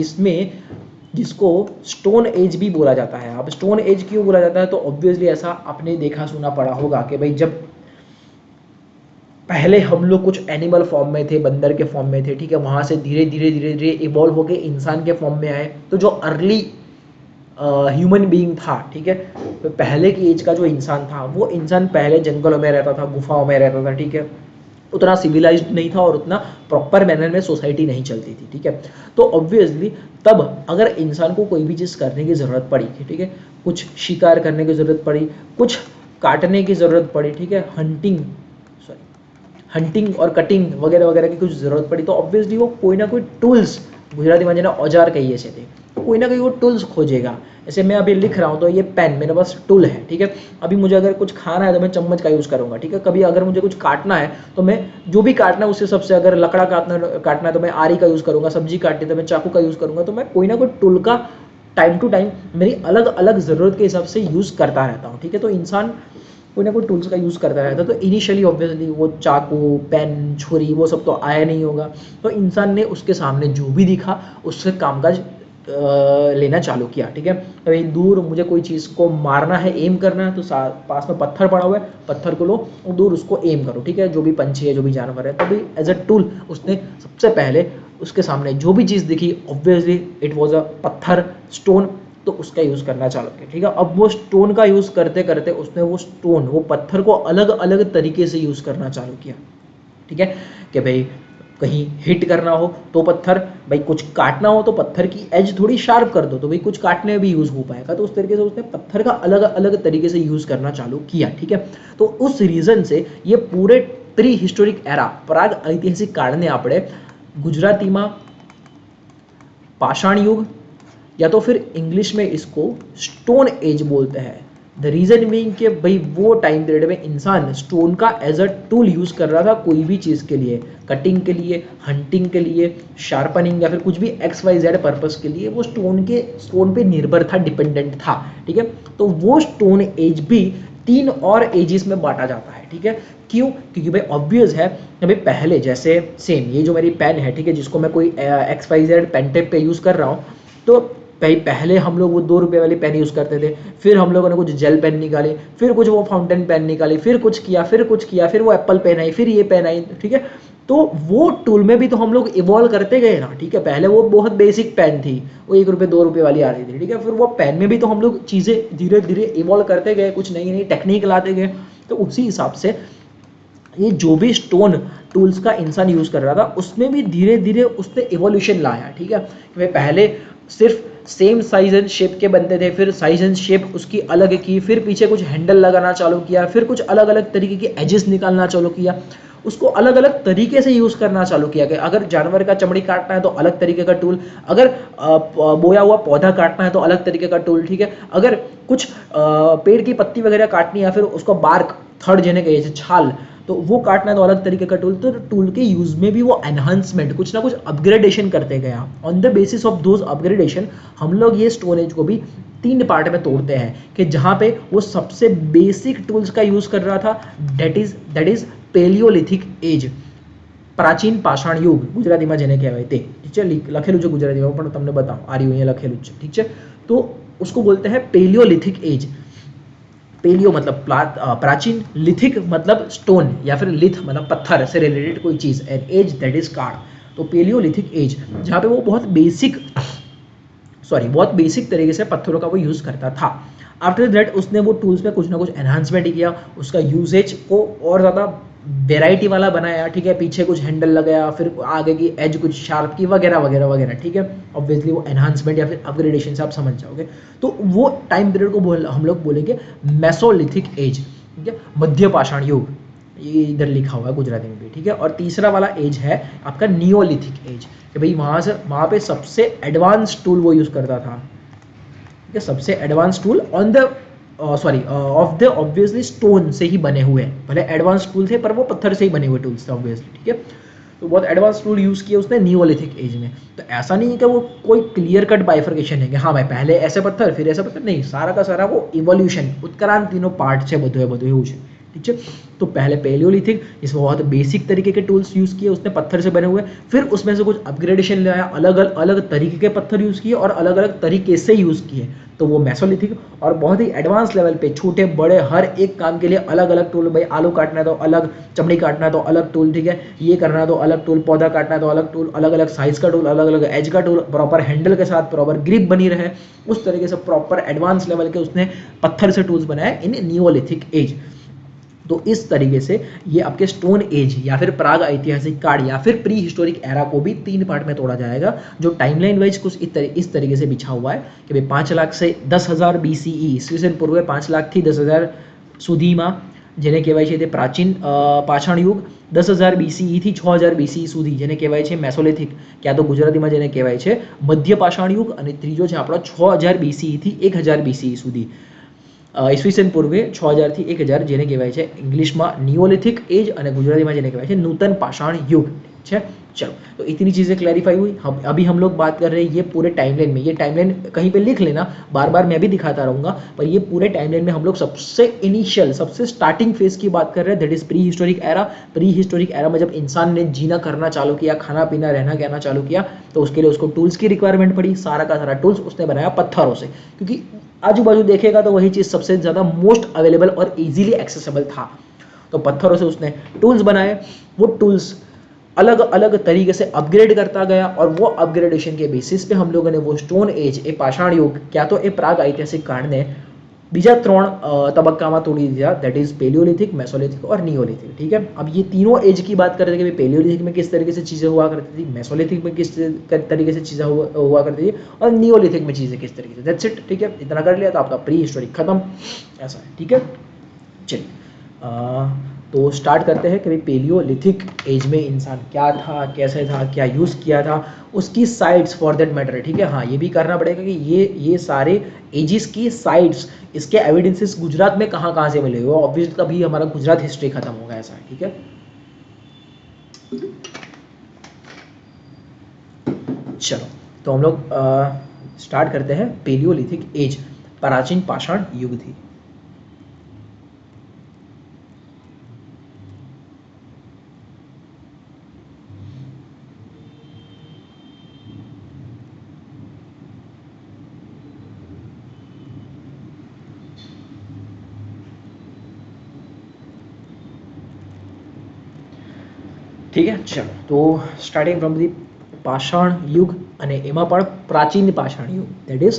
जिसको स्टोन एज भी बोला जाता है। अब स्टोन एज क्यों बोला जाता है, तो ऑब्वियसली ऐसा आपने देखा सुना पड़ा होगा कि भाई जब पहले हम लोग कुछ एनिमल फॉर्म में थे, बंदर के फॉर्म में थे, ठीक है, वहाँ से धीरे धीरे इवॉल्व होके इंसान के फॉर्म में आए। तो जो अर्ली ह्यूमन बीइंग था, ठीक है, तो पहले की एज का जो इंसान था, वो इंसान पहले जंगलों में रहता था, गुफाओं में रहता था, ठीक है, उतना सिविलाइज्ड नहीं था और उतना प्रॉपर मैनर में सोसाइटी नहीं चलती थी, ठीक है। तो ऑब्वियसली तब अगर इंसान को कोई भी चीज़ करने की ज़रूरत पड़ी, ठीक है, कुछ शिकार करने की ज़रूरत पड़ी, कुछ काटने की ज़रूरत पड़ी, ठीक है, हंटिंग और कटिंग वगैरह वगैरह की कुछ ज़रूरत पड़ी, तो ऑब्वियसली वो कोई ना कोई टूल्स, गुजराती में जेने औजार कहिए छे, तो कोई ना कोई वो टूल्स खोजेगा। जैसे मैं अभी लिख रहा हूँ तो ये पेन मेरे पास टूल है, ठीक है। अभी मुझे अगर कुछ खाना है तो मैं चम्मच का यूज़ करूँगा, ठीक है। कभी अगर मुझे कुछ काटना है तो मैं जो भी काटना है उससे सबसे, अगर लकड़ा काटना है तो मैं आरी का यूज़ करूँगा, सब्जी काटनी है तो मैं चाकू का यूज़ करूँगा। तो मैं कोई ना कोई टूल का टाइम टू टाइम मेरी अलग अलग ज़रूरत के हिसाब से यूज़ करता रहता हूँ, ठीक है। तो इंसान कोई ना कोई टूल्स का यूज़ करता रहता है। तो इनिशियली ऑब्वियसली वो चाकू, पेन, छुरी वो सब तो आया नहीं होगा, तो इंसान ने उसके सामने जो भी दिखा उससे कामकाज लेना चालू किया, ठीक है। कहीं दूर मुझे कोई चीज़ को मारना है, एम करना है, तो पास में पत्थर पड़ा हुआ है, पत्थर को लो और दूर उसको एम करो, ठीक है। जो भी पंछी है, जो भी जानवर है, तो भी एज अ टूल उसने सबसे पहले उसके सामने जो भी चीज़ दिखी, ऑब्वियसली इट वॉज अ पत्थर, स्टोन, तो उसका यूज़ करना चालू किया, ठीक है। अब वो स्टोन का यूज़ करते करते उसने वो पत्थर को अलग अलग तरीके से यूज़ करना चालू किया, ठीक है। कि भाई कहीं हिट करना हो तो पत्थर, भाई कुछ काटना हो तो पत्थर की एज थोड़ी शार्प कर दो, तो भाई कुछ काटने में भी यूज़ हो पाएगा। तो उस तरीके से उसने पत्थर का अलग अलग तरीके से यूज़ करना चालू किया, ठीक है। तो उस रीज़न से ये पूरे प्री हिस्टोरिक एरा, प्राग ऐतिहासिक काળને આપણે गुजरातीમાં पाषाण युग या तो फिर इंग्लिश में इसको स्टोन एज बोलते हैं। द रीज़न बीइंग कि भाई वो टाइम पीरियड में इंसान स्टोन का एज अ टूल यूज़ कर रहा था कोई भी चीज़ के लिए, कटिंग के लिए, हंटिंग के लिए, शार्पनिंग या फिर कुछ भी XYZ पर्पस के लिए वो स्टोन पे निर्भर था, डिपेंडेंट था, ठीक है। तो वो स्टोन एज भी 3 और एजेस में बांटा जाता है, ठीक है। क्यों? क्योंकि भाई ऑब्वियस है कि भाई पहले जैसे सेम ये जो मेरी पेन है, ठीक है, जिसको मैं कोई XYZ पेन टेप पे यूज़ कर रहा हूँ, तो पहले हम लोग वो 2 रुपये वाली पेन यूज़ करते थे, फिर हम लोगों ने कुछ जेल पेन निकाले, फिर कुछ वो फाउंटेन पेन निकाली, फिर कुछ किया, फिर वो एप्पल पेन आई, फिर ये पेन आई, ठीक है। तो वो टूल में भी तो हम लोग इवॉल्व करते गए ना, ठीक है। पहले वो बहुत बेसिक पेन थी, वो 1 रुपये 2 रुपये वाली आ रही थी, ठीक है। फिर वो पेन में भी तो हम लोग चीज़ें धीरे धीरे इवॉल्व करते गए, कुछ नई नई टेक्निक लाते गए। तो उसी हिसाब से ये जो भी स्टोन टूल्स का इंसान यूज़ कर रहा था, उसमें भी धीरे धीरे उसने इवोल्यूशन लाया, ठीक है। कि भाई पहले सिर्फ सेम साइज एंड शेप के बनते थे, फिर साइज एंड शेप उसकी अलग की, फिर पीछे कुछ हैंडल लगाना चालू किया, फिर कुछ अलग अलग तरीके के एजेस निकालना चालू किया, उसको अलग अलग तरीके से यूज़ करना चालू किया। कि अगर जानवर का चमड़ी काटना है तो अलग तरीके का टूल, अगर बोया हुआ पौधा काटना है तो अलग तरीके का टूल, ठीक है। अगर कुछ पेड़ की पत्ती वगैरह काटनी है, फिर उसको बार्क थर्ड जने के जैसे छाल, तो वो काटना है तो अलग तरीके का टूल। तो टूल के यूज में भी वो एनहांसमेंट, कुछ ना कुछ अपग्रेडेशन करते गया। On the basis of those upgradation हम लोग ये स्टोन एज को भी 3 पार्ट में तोड़ते हैं। कि जहाँ पे वो सबसे बेसिक टूल्स का यूज कर रहा था, दैट इज પેલિયોલિથિક એજ, પ્રાચીન પાષાણ યુગ ગુજરાતીમાં જેને કહેવાય તે, ઠીક છે। લખેલું છે ગુજરાતીમાં પણ તમને બતાવું, આ રહ્યું અહીંયા લખેલું છે, ઠીક છે। તો उसको बोलते हैं पेलियोलिथिक एज। पेलियो मतलब प्राचीन, लिथिक मतलब स्टोन या फिर लिथ मतलब पत्थर से रिलेटेड कोई चीज, and age that is card. तो पेलियोलिथिक एज जहाँ पे वो बहुत बेसिक तरीके से पत्थरों का वो यूज करता था। आफ्टर दैट उसने वो टूल्स में कुछ ना कुछ एनहांसमेंट किया, उसका यूसेज को और ज़्यादा वेराइटी वाला बनाया, ठीक है। पीछे कुछ हैंडल लगाया, फिर आगे की एज कुछ शार्प की, वगैरह वगैरह वगैरह, ठीक है। ऑब्वियसली वो एनहांसमेंट या फिर अपग्रेडेशन से आप समझ जाओगे। तो वो टाइम पीरियड को हम लोग बोलेंगे मेसोलिथिक एज, ठीक है, मध्य पाषाण युग। ये इधर लिखा हुआ है गुजराती में भी, ठीक है। और तीसरा वाला एज है आपका नियोलिथिक एज, कि भाई वहाँ पे सबसे एडवांस टूल वो यूज़ करता था, ठीक है। सबसे advance tool on the of the obviously stone से ही बने हुए, भले एडवांस टूल थे पर वो पत्थर से ही बने हुए टूल्स थे ऑब्वियसली, ठीक है। तो बहुत एडवांस टूल यूज़ किए उसने नियोलिथिक एज में। तो ऐसा नहीं है कि वो कोई क्लियर कट बाइफर्केशन है कि हाँ भाई पहले ऐसे पत्थर फिर ऐसा पत्थर, नहीं, सारा का सारा वो इवोल्यूशन उत्क्रांत तीनों पार्ट से બધું એવું છે, ठीक है। तो पहले पेलियोलिथिक, इसमें बहुत बेसिक तरीके के टूल्स यूज़ किए उसने पत्थर से बने हुए, फिर उसमें से कुछ अपग्रेडेशन लाया, अलग अलग तरीके के पत्थर यूज़ किए और अलग अलग तरीके से यूज़ किए, तो वो मेसोलिथिक। और बहुत ही एडवांस लेवल पे छोटे बड़े हर एक काम के लिए अलग अलग टूल, भाई आलू काटना है तो अलग, चमड़ी काटना है तो अलग टूल, ठीक है, ये करना है तो अलग टूल, पौधा काटना है तो अलग टूल, अलग अलग साइज का टूल, अलग अलग एज का टूल, प्रॉपर हैंडल के साथ प्रॉपर ग्रिप बनी रहे, उस तरीके से प्रॉपर एडवांस लेवल के उसने पत्थर से टूल्स बनाए इन नियोलिथिक एज। तो इस तरीके से ये आपके स्टोन एज या फिर प्राग ऐतिहासिक काल या फिर प्री हिस्टोरिक एरा को भी 3 पार्ट में तोड़ा जाएगा, जो टाइमलाइन वाइज कुछ इस तरीके से बिछा हुआ है कि भाई 5 लाख से 10,000 BCE ईस्वीसन पूर्व 5 लाख થી 10,000 સુધીમાં, જેને કહેવાય છે તે પ્રાચીન પાષાણ યુગ, 10,000 BCE થી 6,000 BCE સુધી જેને કહેવાય છે મેસોલિથિક, ક્યાં તો ગુજરાતીમાં જેને કહેવાય છે મધ્ય પાષાણ યુગ, અને ત્રીજો છે આપણો 6,000 BCE થી 1,000 BCE સુધી, ઈસવીસન પૂર્વે 6,000 થી 1,000, જેને કહેવાય છે ઇંગ્લિશમાં નિયોલિથિક એજ અને ગુજરાતીમાં જેને કહેવાય છે નૂતન પાષાણ युग, ठीक है। चलो, तो इतनी चीज़ें क्लैरिफाई हुई। अभी हम लोग बात कर रहे हैं ये पूरे टाइमलाइन में, ये टाइमलाइन कहीं पे लिख लेना, बार बार मैं भी दिखाता रहूँगा, पर ये पूरे टाइमलाइन में हम लोग सबसे इनिशियल, सबसे स्टार्टिंग फेज की बात कर रहे हैं, that is pre historic era. Pre historic era में जब इंसान ने जीना करना चालू किया, खाना पीना रहना कहना चालू किया, तो उसके लिए उसको टूल्स की रिक्वायरमेंट पड़ी। सारा का सारा टूल्स उसने बनाया पत्थरों से, क्योंकि आजू बाजू देखेगा तो वही चीज़ सबसे ज़्यादा मोस्ट अवेलेबल और इजीली एक्सेसिबल था। तो पत्थरों से उसने टूल्स बनाए, वो टूल्स अलग अलग तरीके से अपग्रेड करता गया, और वो अपग्रेडेशन के बेसिस पे हम लोगों ने वो स्टोन एज ए पाषाण युग क्या तो ए प्राग ऐतिहासिक काળ ने બીજા 3 તબક્કામાં તોડી દીધા, दैट इज पेलियोलिथिक, मेसोलिथिक और नियोलिथिक, ठीक है। अब ये तीनों एज की बात करते थे कि पेलियोलिथिक में किस तरीके से चीज़ें हुआ करती थी, मेसोलिथिक में किस तरीके से चीज़ें हुआ करती थी, और नियोलिथिक में चीज़ें किस तरीके से, दैट्स इट, ठीक है। इतना कर लिया तो आपका प्री हिस्टोरिक खत्म, ऐसा है, ठीक है। चलिए, तो स्टार्ट करते हैं कि भाई पेलियोलिथिक एज में इंसान क्या था, कैसे था, क्या यूज़ किया था, उसकी साइट्स फॉर दैट मैटर, ठीक है। हाँ, ये भी करना पड़ेगा कि ये सारे एजिस की साइट्स, इसके एविडेंसेस गुजरात में कहाँ कहाँ से मिले हुए, ऑब्वियसली तभी हमारा गुजरात हिस्ट्री खत्म होगा, ऐसा है, ठीक है। चलो, तो हम लोग स्टार्ट करते हैं। पेलियोलिथिक एज प्राचीन पाषाण युग थी। ठीक है, चलो तो સ્ટાર્ટિંગ ફ્રોમ ધી પાષાણ યુગ અને એમાં પણ પ્રાચીન પાષાણ યુગ, दैट इज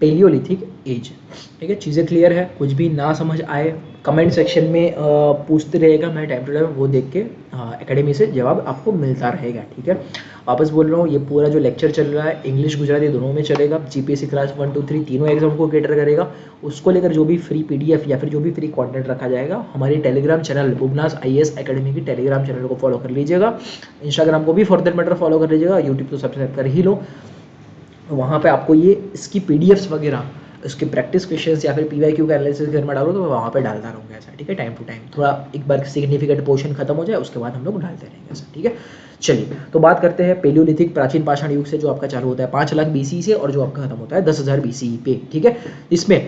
पेलियोलिथिक एज। ठीक है, चीज़ें क्लियर है? कुछ भी ना समझ आए कमेंट सेक्शन में पूछते रहेगा, मैं टाइम टू टाइम वो देख के एकेडमी से जवाब आपको मिलता रहेगा। ठीक है, वापस बोल रहा हूँ, ये पूरा जो लेक्चर चल रहा है इंग्लिश गुजराती दोनों में चलेगा। जीपीएससी क्लास 1 2 3 तीनों एग्जाम को कैटर करेगा। उसको लेकर जो भी फ्री पीडीएफ या फिर जो भी फ्री कंटेंट रखा जाएगा, हमारी टेलीग्राम चैनल बुबनास आईएएस एकेडमी की टेलीग्राम चैनल को फॉलो कर लीजिएगा। इंस्टाग्राम को भी फॉर दैट मैटर फॉलो कर लीजिएगा। यूट्यूब तो सब्सक्राइब कर ही लो। वहाँ पे आपको ये इसकी पीडीएफ्स वगैरह, उसके प्रैक्टिस क्वेश्चंस या फिर पीवाईक्यू का एनालिसिस घर में डालो तो मैं वहाँ पे डालता रहूँगा ऐसा। ठीक है, टाइम टू टाइम थोड़ा एक बार सिग्निफिकेंट पोर्शन खत्म हो जाए उसके बाद हम लोग डालते रहेंगे ऐसा। ठीक है, चलिए तो बात करते हैं पेलियोलिथिक प्राचीन पाषाण युग से, जो आपका चालू होता है 5 लाख बीसी से और जो आपका खत्म होता है 10,000 बीसी पे। ठीक है, इसमें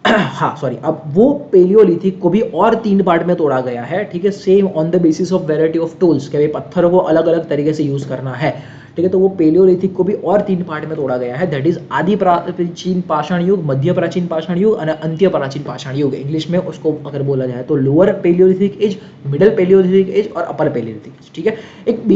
हाँ सॉरी, अब वो पेलियोलिथिक को भी और 3 पार्ट में तोड़ा गया है। ठीक है, same on the basis of variety of tools, कि भाई पत्थरों को अलग अलग तरीके से यूज करना है। ठीक है, तो वो पेलियोलिथिक को भी और 3 पार्ट में तोड़ा गया है, दैट इज आदि प्राचीन पाषाण युग, मध्य प्राचीन पाषाण युग और अंत्य प्राचीन पाषाण युग। इंग्लिश में उसको अगर बोला जाए तो lower palaeolithic age, middle palaeolithic age और अपर पेलियोलिथिक एज। ठीक है, एक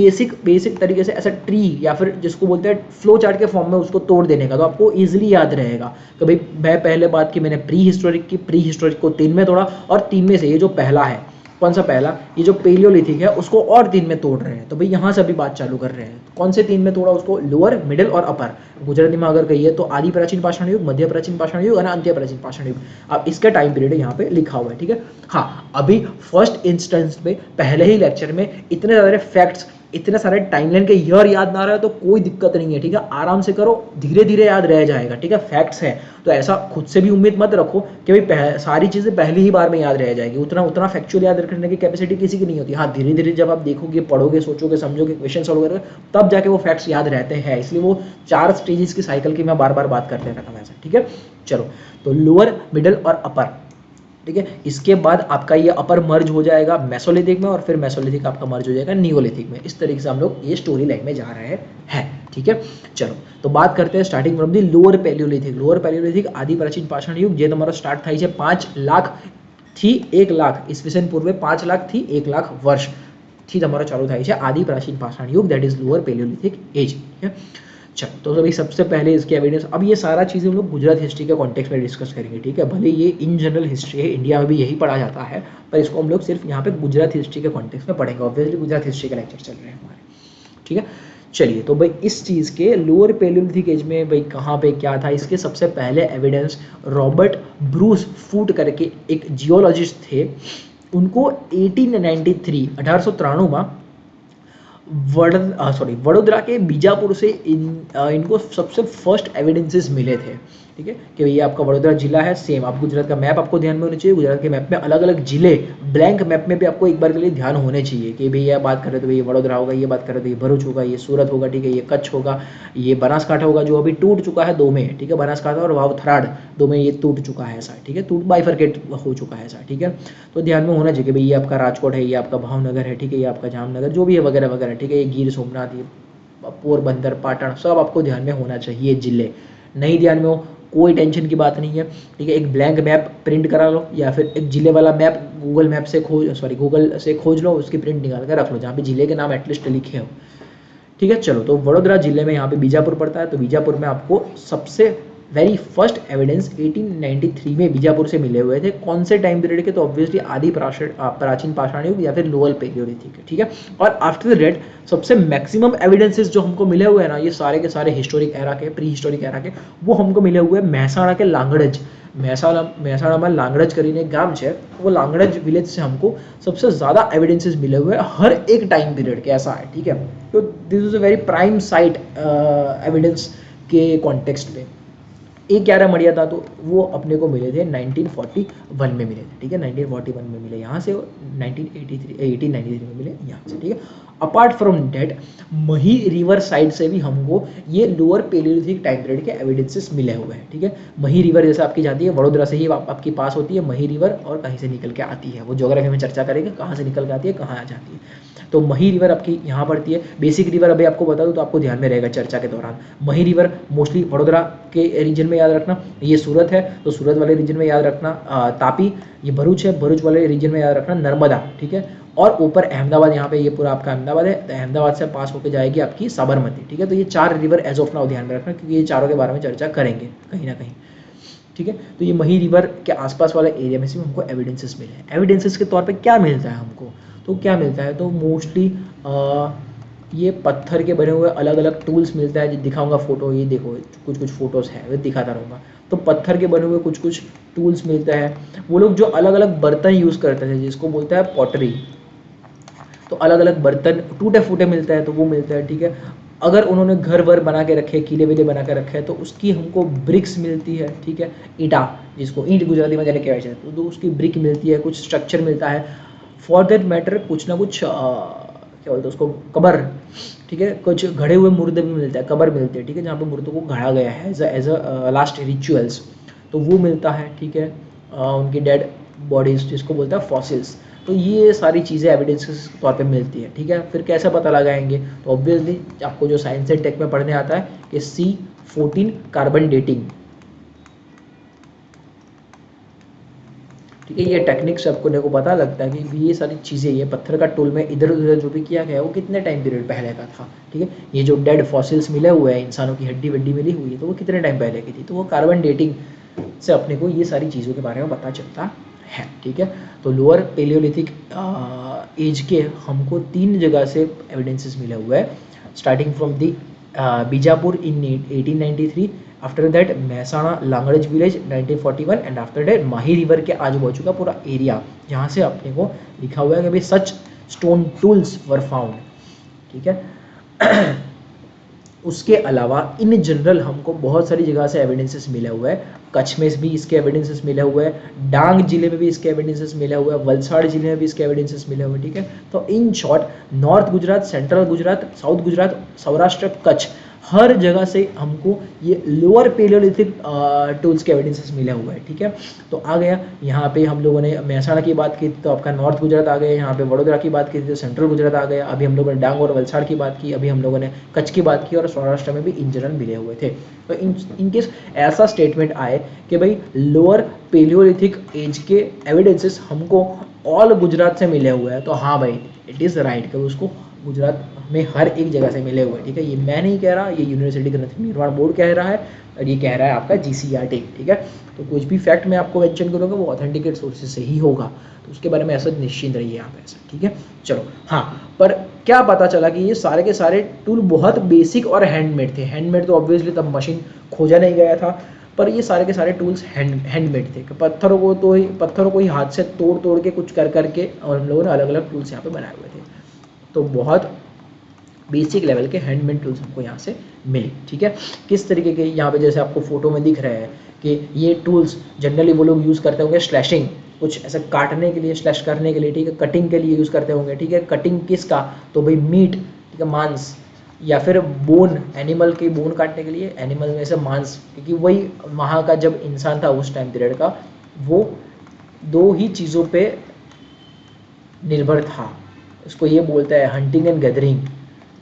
बेसिक तरीके से ऐसा ट्री या फिर जिसको बोलते हैं फ्लो चार्ट के फॉर्म में उसको तोड़ देने का, तो आपको इजिली याद रहेगा कि भाई मैं पहले बात की, मैंने प्री हिस्टोरिक की, प्री हिस्टोरिक को 3 में तोड़ा और 3 में से ये जो पहला है, कौन सा पहला, ये जो पेलियोलिथिक है उसको और 3 में तोड़ रहे हैं। तो भाई यहाँ से अभी बात चालू कर रहे हैं, कौन से 3 में तोड़ा उसको, लोअर, मिडिल और अपर। गुजराती में अगर कहिए तो आदि प्राचीन पाषाण युग, मध्य प्राचीन पाषाण युग और अंत्य प्राचीन पाषाण युग। अब इसका टाइम पीरियड यहाँ पे लिखा हुआ है। ठीक है, हाँ अभी फर्स्ट इंस्टेंस में पहले ही लेक्चर में इतने सारे फैक्ट्स, इतने सारे टाइमलाइन के ईयर याद ना रहे तो कोई दिक्कत नहीं है। ठीक है, आराम से करो, धीरे धीरे याद रह जाएगा। ठीक है, फैक्ट्स है तो ऐसा खुद से भी उम्मीद मत रखो कि भाई सारी चीजें पहली ही बार में याद रह जाएगी। उतना फैक्चुअल याद रखने की कैपेसिटी किसी की नहीं होती। हाँ, धीरे धीरे जब आप देखोगे, पढ़ोगे, सोचोगे, समझोगे, क्वेश्चन सॉल्व करोगे, तब जाके वो फैक्ट्स याद रहते हैं। इसलिए वो 4 स्टेजेस की साइकिल की मैं बार बार बात करते रहता हूँ ऐसा। ठीक है, चलो तो लोअर, मिडिल और अपर। ठीक है, इसके बाद आपका ये अपर मर्ज हो जाएगा मेसोलिथिक में और फिर मेसोलिथिक आपका मर्ज हो जाएगा नियोलिथिक में। इस तरीके से हम लोग ये स्टोरी लाइन में जा रहे हैं। ठीक है, चलो तो बात करते हैं starting from the lower palaeolithic. Lower palaeolithic आदि प्राचीन पाषाण युग, જે તમારો સ્ટાર્ટ થાય છે 5 લાખ થી 1 લાખ ઈસવીસન પૂર્વે 5 લાખ થી 1 લાખ વર્ષ થી તમારો ચાલુ થાય છે આદि प्राचीन पाषाण युग, that is lower palaeolithic age. ठीक है, चलो तो अभी सबसे पहले इसके एविडेंस, अब ये सारा चीज़ें हम लोग गुजरात हिस्ट्री के कॉन्टेक्स्ट में डिस्कस करेंगे। ठीक है, भले ये इन जनरल हिस्ट्री है, इंडिया में भी यही पढ़ा जाता है, पर इसको हम लोग सिर्फ यहाँ पे गुजरात हिस्ट्री के कॉन्टेक्स्ट में पढ़ेंगे। ऑब्वियसली गुजरात हिस्ट्री के लेक्चर चल रहे हैं हमारे। ठीक है, चलिए तो भाई इस चीज़ के लोअर पेलियोलिथिक एज में भाई कहाँ पे क्या था, इसके सबसे पहले एविडेंस रॉबर्ट ब्रूस फूट करके एक जियोलॉजिस्ट थे, उनको 1893 में वडोदरा के बीजापुर से इनको सबसे फर्स्ट एविडेंसेस मिले थे। ठीक है, कि ये आपका वडोदरा जिला है। सेम आप गुजरात का मैप आपको ध्यान में होना चाहिए। गुजरात के मैप में अलग अलग जिले, ब्लैंक मैप में भी आपको एक बार के लिए ध्यान होने चाहिए कि भाई ये बात करें तो ये वडोदरा होगा, ये बात करें तो ये भरूच होगा, ये सूरत होगा, ठीक है, ये कच्छ होगा, ये बनासकांठा होगा जो अभी टूट चुका है 2 में। ठीक है, बनासकांठा और वावथराड 2 में ये टूट चुका है ऐसा। ठीक है, टूट बाइफरकेट हो चुका है ऐसा। ठीक है, तो ध्यान में होना चाहिए कि भाई ये आपका राजकोट है, ये आपका भावनगर है, ठीक है, ये आपका जामनगर जो भी है वगैरह वगैरह। ठीक है, ये गिर सोमनाथ, ये पोरबंदर, पाटन, सब आपको ध्यान में होना चाहिए। जिले नहीं ध्यान में हो कोई टेंशन की बात नहीं है। ठीक है, एक ब्लैंक मैप प्रिंट करा लो या फिर एक जिले वाला मैप गूगल मैप से गूगल से खोज लो, उसकी प्रिंट निकाल कर रख लो जहाँ पे जिले के नाम एटलीस्ट लिखे हो। ठीक है, चलो तो वडोदरा जिले में यहाँ पे बीजापुर पड़ता है, तो बीजापुर में आपको सबसे वेरी फर्स्ट एविडेंस 1893 में बीजापुर से मिले हुए थे। कौन से टाइम पीरियड के, तो ऑब्वियसली आदि प्राचीन पाषाण युग या फिर लोअर पेलियोलिथिक। ठीक है, और आफ्टर दैट सबसे मैक्सिमम एविडेंसेस जो हमको मिले हुए हैं ना, ये सारे के सारे हिस्टोरिक एरा के, प्री हिस्टोरिक एरा के, वो हमको मिले हुए મહેસાણા के लांगड़ज। મહેસાણામાં લાંગડજ કરીને एक गांव है, वो लांगड़ज विलेज से हमको सबसे ज़्यादा एविडेंसेस मिले हुए हैं हर एक टाइम पीरियड के ऐसा है। ठीक है, तो this is a very prime site evidence के कॉन्टेक्स्ट में। एक 11 मड़िया था तो वो अपने को मिले थे 1941 में मिले थे। ठीक है, 1941 में मिले यहाँ से, 1893 में मिले यहाँ से। ठीक है, अपार्ट फ्रॉम डेट मही रिवर साइड से भी हमको ये लोअर पेलियोलिथिक टाइम पीरियड के एविडेंसेस मिले हुए हैं। ठीक है, मही रिवर जैसे आपकी जाती है वडोदरा से ही आपकी पास होती है मही रिवर, और कहीं से निकल के आती है, वो ज्योग्राफी में चर्चा करेंगे कहाँ से निकल के आती है, कहाँ आ जाती है। तो मही रिवर आपकी यहाँ पड़ती है। बेसिक रिवर अभी आपको बता दूँ तो आपको ध्यान में रहेगा चर्चा के दौरान। मही रिवर मोस्टली वडोदरा के रीजन में याद रखना, ये सूरत है तो सूरत वाले रीजन में याद रखना तापी, ये भरूच है, भरूच वाले रीजन में याद रखना नर्मदा। ठीक है, और ऊपर अहमदाबाद, यहाँ पे ये पूरा आपका अहमदाबाद है, तो अहमदाबाद से पास होकर जाएगी आपकी साबरमती, ठीक है। तो ये 4 रिवर एज ऑफ नाउ ध्यान में रखना, क्योंकि ये चारों के बारे में चर्चा करेंगे कहीं ना कहीं, ठीक है। तो ये मही रिवर के आसपास वाले एरिया में से हमको एविडेंसेस मिले हैं। एविडेंसेस के तौर पे क्या मिलता है हमको, तो क्या मिलता है, तो मोस्टली ये पत्थर के बने हुए अलग अलग टूल्स मिलता है, दिखाऊंगा फोटो, ये देखो कुछ कुछ फोटोज़ है, वो दिखाता रहूँगा। तो पत्थर के बने हुए कुछ कुछ टूल्स मिलता है। वो लोग जो अलग अलग बर्तन यूज़ करते थे, जिसको बोलते हैं पॉटरी, तो अलग अलग बर्तन टूटे फूटे मिलता है, तो वो मिलता है, ठीक है। अगर उन्होंने घर वर बना के रखे, किले विले बना के रखे हैं, तो उसकी हमको ब्रिक्स मिलती है, ठीक है। ईटा, जिसको ईंट गुजराती में जाने क्या है, तो उसकी ब्रिक मिलती है, कुछ स्ट्रक्चर मिलता है। फॉर दैट मैटर कुछ ना कुछ क्या बोलते हैं उसको, कबर, ठीक है। कुछ घड़े हुए मुर्दे भी मिलते हैं, कबर मिलते हैं, ठीक है, जहाँ पे मुर्दों को गढ़ा गया है एज अ लास्ट रिचुअल्स, तो वो मिलता है, ठीक है। उनकी डेड बॉडीज, जिसको बोलते हैं फॉसिल्स। तो ये सारी चीज़ें एविडेंसेस के तौर पे मिलती है, ठीक है। फिर कैसे पता लगाएंगे, तो ऑब्वियसली आपको जो साइंस एंड टेक में पढ़ने आता है कि C14 कार्बन डेटिंग, ठीक है। ये टेक्निक से आपको देखो पता लगता है कि ये सारी चीज़ें, ये पत्थर का टूल में इधर उधर जो भी किया गया है वो कितने टाइम पीरियड पहले का था, ठीक है। ये जो डेड फॉसिल्स मिले हुए हैं, इंसानों की हड्डी वड्डी मिली हुई है, तो वो कितने टाइम पहले की थी, तो वो कार्बन डेटिंग से अपने को ये सारी चीज़ों के बारे में पता चलता है, ठीक है। तो लोअर पेलियोलिथिक एज के हमको 3 जगह से एविडेंसेस मिले हुए हैं, starting from the Bijapur in 1893, after that Mehsana Langhnaj village 1941, and after that Mahi river के आजू बाजू का पूरा एरिया, जहाँ से अपने को लिखा हुआ है कि भाई सच स्टोन टूल्स वर फाउंड, ठीक है। उसके अलावा इन जनरल हमको बहुत सारी जगह से एविडेंसेस मिले हुए हैं। कच्छ में भी इसके एविडेंसेस मिले हुए हैं, डांग जिले में भी इसके एविडेंसेस मिले हुए हैं, वलसाड़ जिले में भी इसके एविडेंसेस मिले हुए हैं, ठीक है। तो in short north Gujarat, central Gujarat, south Gujarat, Saurashtra, Kutch, हर जगह से हमको ये लोअर पेलियोलिथिक टूल्स के एविडेंसेस मिले हुए हैं, ठीक है। तो आ गया यहाँ पे हम लोगों ने महसाणा की बात की तो आपका नॉर्थ गुजरात आ गया, यहाँ पे वडोदरा की बात की तो सेंट्रल गुजरात आ गया, अभी हम लोगों ने डांग और वलसाड़ की बात की, अभी हम लोगों ने कच्छ की बात की, और सौराष्ट्र में भी इन जनरल मिले हुए थे। तो इनकेस ऐसा स्टेटमेंट आए कि भाई लोअर पेलियोलिथिक एज के एविडेंसेस हमको ऑल गुजरात से मिले हुए हैं, तो हाँ भाई इट इज़ राइट कि उसको गुजरात में हर एक जगह से मिले हुए, ठीक है। ये मैं नहीं कह रहा, ये यूनिवर्सिटी ग्रंथ निर्माण बोर्ड कह रहा है, और ये कह रहा है आपका GCERT, ठीक है। तो कुछ भी फैक्ट मैं आपको मेंशन करूँगा वो ऑथेंटिकेट सोर्सेज से ही होगा, तो उसके बारे में ऐसा निश्चिंत रहिए आप ऐसा, ठीक है। चलो हाँ, पर क्या पता चला कि ये सारे के सारे टूल बहुत बेसिक और हैंडमेड थे। हैंडमेड तो ऑब्वियसली तब मशीन खोजा नहीं गया था, पर ये सारे के सारे टूल्स हैंडमेड थे। पत्थरों को ही हाथ से तोड़ तोड़ के कुछ कर करके, और हम लोगों ने अलग अलग टूल्स यहाँ पे बनाए हुए थे। तो बहुत बेसिक लेवल के हैंडमेड टूल्स हमको यहाँ से मिले, ठीक है। किस तरीके के, यहाँ पे जैसे आपको फोटो में दिख रहे हैं कि ये टूल्स जनरली वो लोग यूज़ करते होंगे स्लैशिंग, कुछ ऐसा काटने के लिए, स्लैश करने के लिए, ठीक है। कटिंग के लिए यूज़ करते होंगे, ठीक है। कटिंग किसका, तो भाई मीट, ठीक है, मांस, या फिर बोन, एनिमल की बोन काटने के लिए, एनिमल में से मांस, क्योंकि वही वहाँ का जब इंसान था उस टाइम पीरियड का, वो 2 ही चीज़ों पे निर्भर था। उसको ये बोलते हैं hunting and gathering.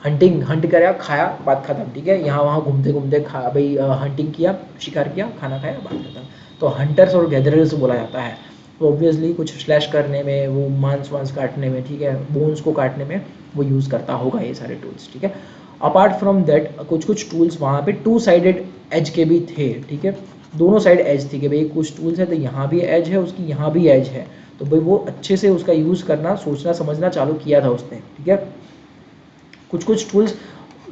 Hunting, Hunt कराया, खाया, बात खत्म, ठीक है। यहाँ वहाँ घूमते घूमते खा भाई हंटिंग किया, शिकार किया, खाना खाया, बात खत्म। तो हंटर्स और गैदरर्स बोला जाता है। तो ऑब्वियसली कुछ स्लैश करने में, वो मांस वांस काटने में, ठीक है, बोन्स को काटने में वो यूज़ करता होगा ये सारे टूल्स, ठीक है। अपार्ट फ्रॉम दैट कुछ कुछ टूल्स वहाँ पे 2 साइडेड एज के भी थे, ठीक है। दोनों साइड एज थी कि भाई कुछ टूल्स है तो यहाँ भी एज है उसकी, यहाँ भी एज है, तो भाई वो अच्छे से उसका यूज़ करना, सोचना समझना चालू किया था उसने, ठीक है। कुछ कुछ टूल्स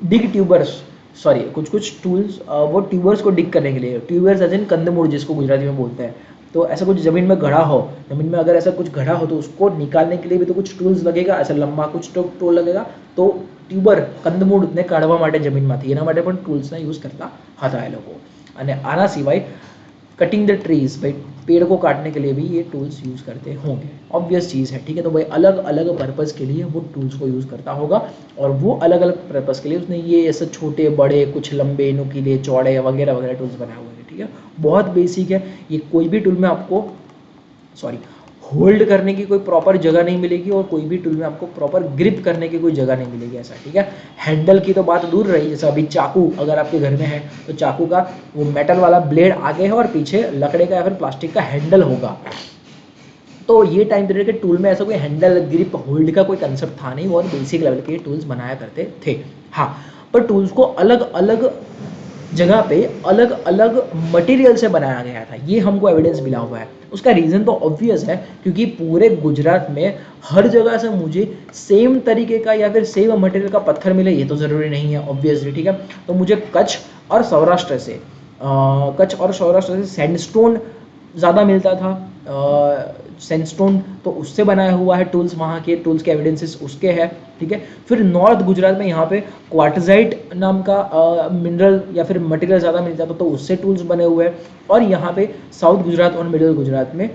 डिग ट्यूबर्स, सॉरी कुछ कुछ टूल्स वो ट्यूबर्स को डिग करने के लिए, ट्यूबर्स एज इन कंदमूल जिसको गुजराती में बोलते हैं। तो ऐसा कुछ ज़मीन में गढ़ा हो, ज़मीन में अगर ऐसा कुछ गढ़ा हो तो उसको निकालने के लिए भी तो कुछ टूल्स लगेगा, ऐसा लंबा कुछ तो टूल लगेगा। तो ट्यूबर कंदमूળ ने કાઢવા માટે જમીનમાંથી એના માટે પણ ટૂલ્સના યુઝ કરતા હતા એ લોકો। અને આના સિવાય कटिंग द ट्रीज, भाई पेड़ को काटने के लिए भी ये टूल्स यूज़ करते होंगे, ऑब्वियस चीज़ है, ठीक है। तो भाई अलग अलग पर्पज़ के लिए वो टूल्स को यूज़ करता होगा, और वो अलग अलग पर्पज़ के लिए उसने ये ऐसे छोटे बड़े, कुछ लंबे नुकीले चौड़े वगैरह वगैरह टूल्स बनाए हुए हैं, ठीक है। बहुत बेसिक है ये। कोई भी टूल में आपको होल्ड करने की कोई प्रॉपर जगह नहीं मिलेगी, और कोई भी टूल में आपको प्रॉपर ग्रिप करने की कोई जगह नहीं मिलेगी ऐसा, ठीक है। हैंडल की तो बात दूर रही, जैसे अभी चाकू अगर आपके घर में है तो चाकू का वो मेटल वाला ब्लेड आगे है और पीछे लकड़े का या फिर प्लास्टिक का हैंडल होगा, तो ये टाइम पीरियड के टूल में ऐसा कोई हैंडल ग्रिप होल्ड का कोई कंसेप्ट था नहीं, और बेसिक लेवल के टूल्स बनाया करते थे। हाँ, पर टूल्स को अलग अलग जगह पे अलग अलग मटेरियल से बनाया गया था, ये हमको एविडेंस मिला हुआ है। उसका रीज़न तो ऑब्वियस है, क्योंकि पूरे गुजरात में हर जगह से मुझे सेम तरीके का या फिर सेम मटेरियल का पत्थर मिले ये तो ज़रूरी नहीं है ऑब्वियसली, ठीक है। तो मुझे कच्छ और सौराष्ट्र से सैंडस्टोन ज़्यादा मिलता था। सैंडस्टोन तो उससे बनाया हुआ है टूल्स, वहाँ के टूल्स के एविडेंसेस उसके हैं, ठीक है। फिर नॉर्थ गुजरात में यहाँ पे क्वार्टजाइट नाम का मिनरल या फिर मटेरियल ज़्यादा मिल जाता, तो उससे टूल्स बने हुए हैं। और यहाँ पे साउथ गुजरात और मिडिल गुजरात में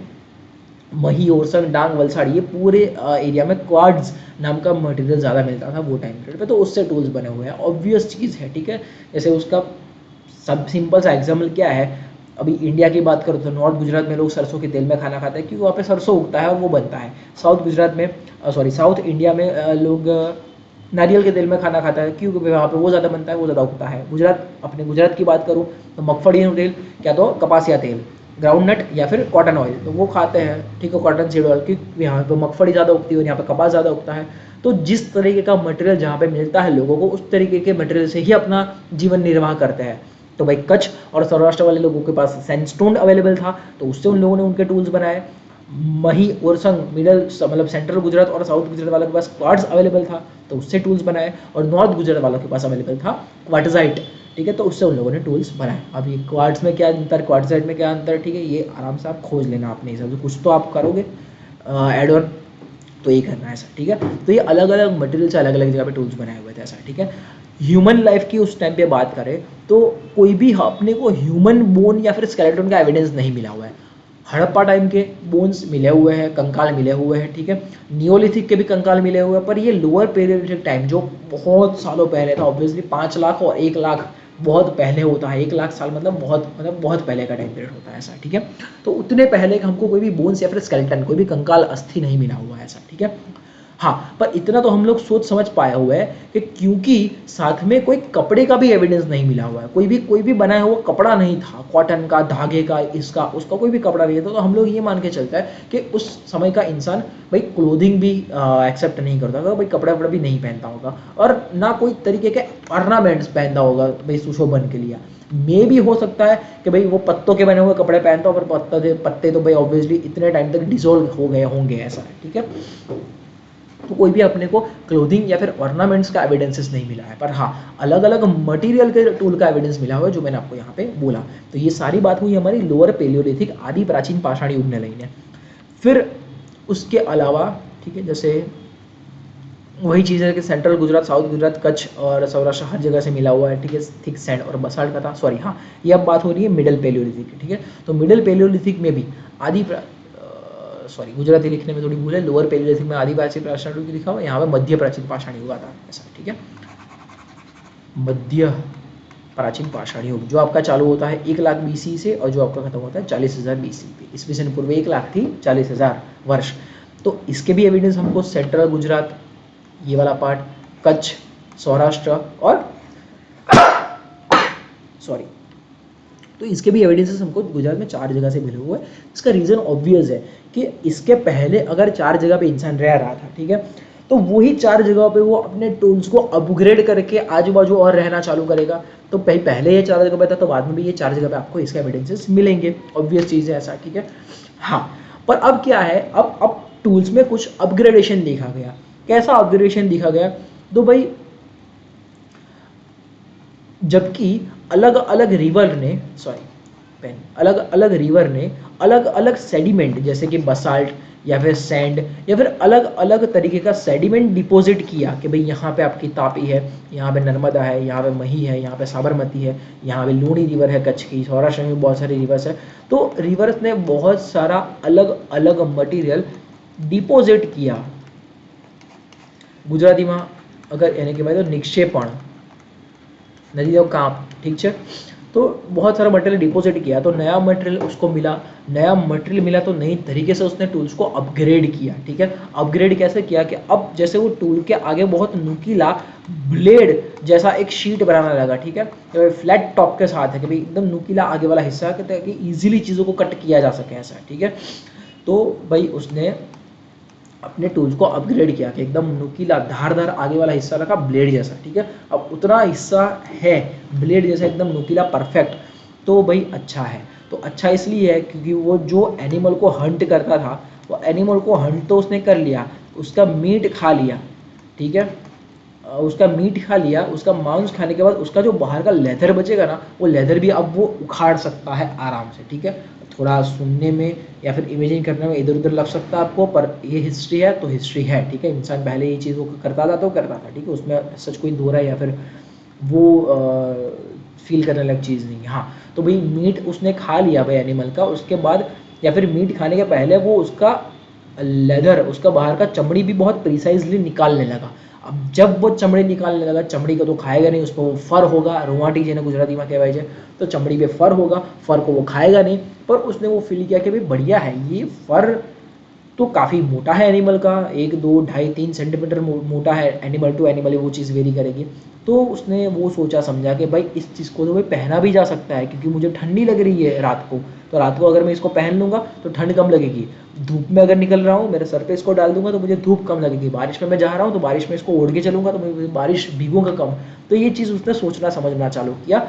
मही, ओरसंग, डांग, वलसाड़, ये पूरे एरिया में क्वार्ट्ज नाम का मटेरियल ज़्यादा मिलता था वो टाइम पीरियड पे, तो उससे टूल्स बने हुए हैं, ऑब्वियस चीज़ है, ठीक है। जैसे उसका सब सिंपल सा एग्जाम्पल क्या है, अभी इंडिया की बात करो तो नॉर्थ गुजरात में लोग सरसों के तेल में खाना खाते हैं, क्योंकि वहाँ पे सरसों उगता है और वो बनता है। साउथ गुजरात में साउथ इंडिया में लोग नारियल के तेल में खाना खाता है, क्योंकि वहाँ पे वो ज़्यादा बनता है, वो ज़्यादा उगता है। अपने गुजरात की बात करूँ तो मगफड़ी तेल, क्या तो कपासिया तेल, ग्राउंड नट या फिर कॉटन ऑयल, तो वो खाते हैं, ठीक है, कॉटन सीड ऑयल, क्योंकि यहाँ पे मगफड़ी ज़्यादा उगती है और यहाँ पे कपास ज़्यादा उगता है। तो जिस तरीके का मटेरियल जहाँ पे मिलता है लोगों को, उस तरीके के मटेरियल से ही अपना जीवन निर्वाह करते हैं। तो भाई कच्छ और सौराष्ट्र वाले लोगों के पास सैंडस्टोन अवेलेबल था, तो उससे उन लोगों ने उनके टूल्स बनाए। मही, ओरसंग, मिडल मतलब सेंट्रल गुजरात और साउथ गुजरात वालों के पास क्वार्ट्ज अवेलेबल था, तो उससे टूल्स बनाए। और नॉर्थ गुजरात वालों के पास अवेलेबल था क्वार्टजाइट, ठीक है, तो उससे उन लोगों ने टूल्स बनाए। अब ये क्वार्ट्ज में क्या अंतर, क्वार्टजाइट में क्या अंतर, ठीक है, ये आराम से आप खोज लेना अपने हिसाब से, कुछ तो आप करोगे एड ऑन, तो ये करना है ऐसा, ठीक है। तो ये अलग अलग मटेरियल से अलग अलग जगह पे टूल्स बनाए हुए थे ऐसा, ठीक है। ह्यूमन लाइफ की उस टाइम पे बात करें तो कोई भी अपने को ह्यूमन बोन या फिर स्केलेटन का एविडेंस नहीं मिला हुआ है। हड़प्पा टाइम के बोन्स मिले हुए हैं, कंकाल मिले हुए हैं, ठीक है। नियोलिथिक के भी कंकाल मिले हुए हैं, पर ये लोअर पेलियोलिथिक टाइम जो बहुत सालों पहले था, ऑब्वियसली 5 लाख और 1 लाख बहुत पहले होता है। 1 लाख साल मतलब बहुत पहले का टाइम पीरियड होता है ऐसा, ठीक है। तो उतने पहले हमको कोई भी बोन्स या फिर स्केलेटन, कोई भी कंकाल अस्थि नहीं मिला हुआ है ऐसा, ठीक है। हाँ, पर इतना तो हम लोग सोच समझ पाए हुए हैं कि क्योंकि साथ में कोई कपड़े का भी एविडेंस नहीं मिला हुआ है, कोई भी बनाया हुआ कपड़ा नहीं था, कॉटन का, धागे का, इसका उसका कोई भी कपड़ा नहीं था, तो हम लोग ये मान के चलता है कि उस समय का इंसान भाई क्लोथिंग भी एक्सेप्ट नहीं करता होगा, भाई कपड़ा वपड़ा भी नहीं पहनता होगा, और ना कोई तरीके के ऑर्नामेंट्स पहनता होगा भाई सुशोभन के लिए। मे भी हो सकता है कि भाई वो पत्तों के बने हुए कपड़े पहनता हो, पर पत्ते तो भाई ऑब्वियसली इतने टाइम तक डिसॉल्व हो गए होंगे ऐसा, ठीक है। तो कोई भी अपने को क्लोथिंग या फिर ऑर्नामेंट्स का एविडेंसेस नहीं मिला है, पर हाँ अलग अलग मटेरियल के टूल का एविडेंस मिला हुआ है, जो मैंने आपको यहाँ पे बोला। तो ये सारी बात हुई हमारी लोअर पेलियोलिथिक आदि प्राचीन पाषाण युग में लाइन है। फिर उसके अलावा, ठीक है, जैसे वही चीज़ है कि सेंट्रल गुजरात, साउथ गुजरात, कच्छ और सौराष्ट्र हर जगह से मिला हुआ है, ठीक है। थिक सैंड और बसाल्ट का था, सॉरी हाँ, ये अब बात हो रही है मिडिल पेलियोलिथिक की, ठीक है। तो मिडिल पेलियोलिथिक में भी गुजराती लिखने में थोड़ी भूल है, लोअर पेलियोलिथिक में आदि प्राचीन पाषाण युग लिखा हुआ, यहाँ पे मध्य प्राचीन पाषाण युग आता है ऐसा, ठीक है। मध्य प्राचीन पाषाण युग जो आपका चालू होता है 1 लाख BC से, और जो आपका खत्म होता है 40,000 BC पे। ईस्वी से पूर्व 1 लाख थी, 40,000 वर्ष। तो इसके भी एविडेंस हमको सेंट्रल गुजरात, ये वाला पार्ट, कच्छ, सौराष्ट्र और सॉरी, तो इसके भी एविडेंसेस हमको गुजरात में 4 जगह से मिले हुए हैं। इसका रीज़न ऑब्वियस है कि इसके पहले अगर 4 जगह पे इंसान रह रहा था, ठीक है, तो वही 4 जगह पे वो अपने टूल्स को अपग्रेड करके आजू बाजू और रहना चालू करेगा। तो पहले ये 4 जगह पे था, तो बाद में भी ये 4 जगह पे आपको इसके एविडेंसेस मिलेंगे, ऑब्वियस चीज़ है ऐसा, ठीक है। हाँ, पर अब क्या है, अब टूल्स में कुछ अपग्रेडेशन देखा गया। कैसा अपग्रेडेशन देखा गया, तो भाई जबकि अलग अलग रिवर ने अलग अलग सेडिमेंट, जैसे कि बसाल्ट या फिर सैंड या फिर अलग अलग तरीके का सेडिमेंट डिपॉजिट किया कि भाई यहाँ पे आपकी तापी है, यहाँ पे नर्मदा है, यहाँ पे मही है, यहाँ पे साबरमती है, यहाँ पे लूणी रिवर है कच्छ की, सौराष्ट्र में बहुत सारी रिवर्स है। तो रिवर्स ने बहुत सारा अलग अलग मटीरियल डिपॉजिट किया। गुजराती में अगर यानी कि भाई तो निक्षेपण नदी जो कांप, ठीक है। तो बहुत सारा मटेरियल डिपॉजिट किया, तो नया मटेरियल उसको मिला, तो नई तरीके से उसने टूल्स को अपग्रेड किया, ठीक है। अपग्रेड कैसे किया कि अब जैसे वो टूल के आगे बहुत नुकीला ब्लेड जैसा एक शीट बनाना लगा, ठीक है, तो फ्लैट टॉप के साथ है कि भाई एकदम नुकीला आगे वाला हिस्सा है ताकि ईजिली चीज़ों को कट किया जा सके ऐसा, ठीक है। तो भाई उसने अपने टूल्स को अपग्रेड किया कि एकदम नुकीला धारदार आगे वाला हिस्सा रखा ब्लेड जैसा, ठीक है। अब उतना हिस्सा है ब्लेड जैसा एकदम नुकीला परफेक्ट, तो भाई अच्छा है। तो अच्छा इसलिए है क्योंकि वो जो एनिमल को हंट करता था, वो एनिमल को हंट तो उसने कर लिया, उसका मीट खा लिया, ठीक है। उसका मीट खा लिया, उसका मांस खाने के बाद उसका जो बाहर का लेदर बचेगा ना, वो लेदर भी अब वो उखाड़ सकता है आराम से, ठीक है। थोड़ा सुनने में या फिर इमेजिन करने में इधर उधर लग सकता है आपको, पर ये हिस्ट्री है तो हिस्ट्री है, ठीक है। इंसान पहले ये चीज़ को करता था तो करता था, ठीक है, उसमें सच कोई दो रहा है या फिर वो फील करने लायक चीज़ नहीं है। हाँ, तो भाई मीट उसने खा लिया भाई एनिमल का, उसके बाद या फिर मीट खाने के पहले वो उसका लेदर, उसका बाहर का चमड़ी भी बहुत प्रिसाइजली निकालने लगा। अब जब वो चमड़ी निकालने लगा, चमड़ी को तो खाएगा नहीं, उस पर वो फर होगा, रोवाटी જેને ગુજરાતીમાં કહેવાય છે, तो चमड़ी पे फर होगा, फर को वो खाएगा नहीं, पर उसने वो फील किया कि भाई बढ़िया है ये फर, तो काफ़ी मोटा है एनिमल का, 1, 2, 2.5, 3 सेंटीमीटर मोटा है, एनिमल टू एनिमल वो चीज़ वेरी करेगी। तो उसने वो सोचा समझा कि भाई इस चीज़ को तो भाई पहना भी जा सकता है, क्योंकि मुझे ठंडी लग रही है रात को, तो रात को अगर मैं इसको पहन लूँगा तो ठंड कम लगेगी, धूप में अगर निकल रहा हूँ मेरे सर पे इसको डाल दूंगा तो मुझे धूप कम लगेगी, बारिश में मैं जा रहा हूँ तो बारिश में इसको ओढ़ के चलूँगा तो मुझे बारिश भीगूंगा कम। तो ये चीज़ उसने सोचना समझना चालू किया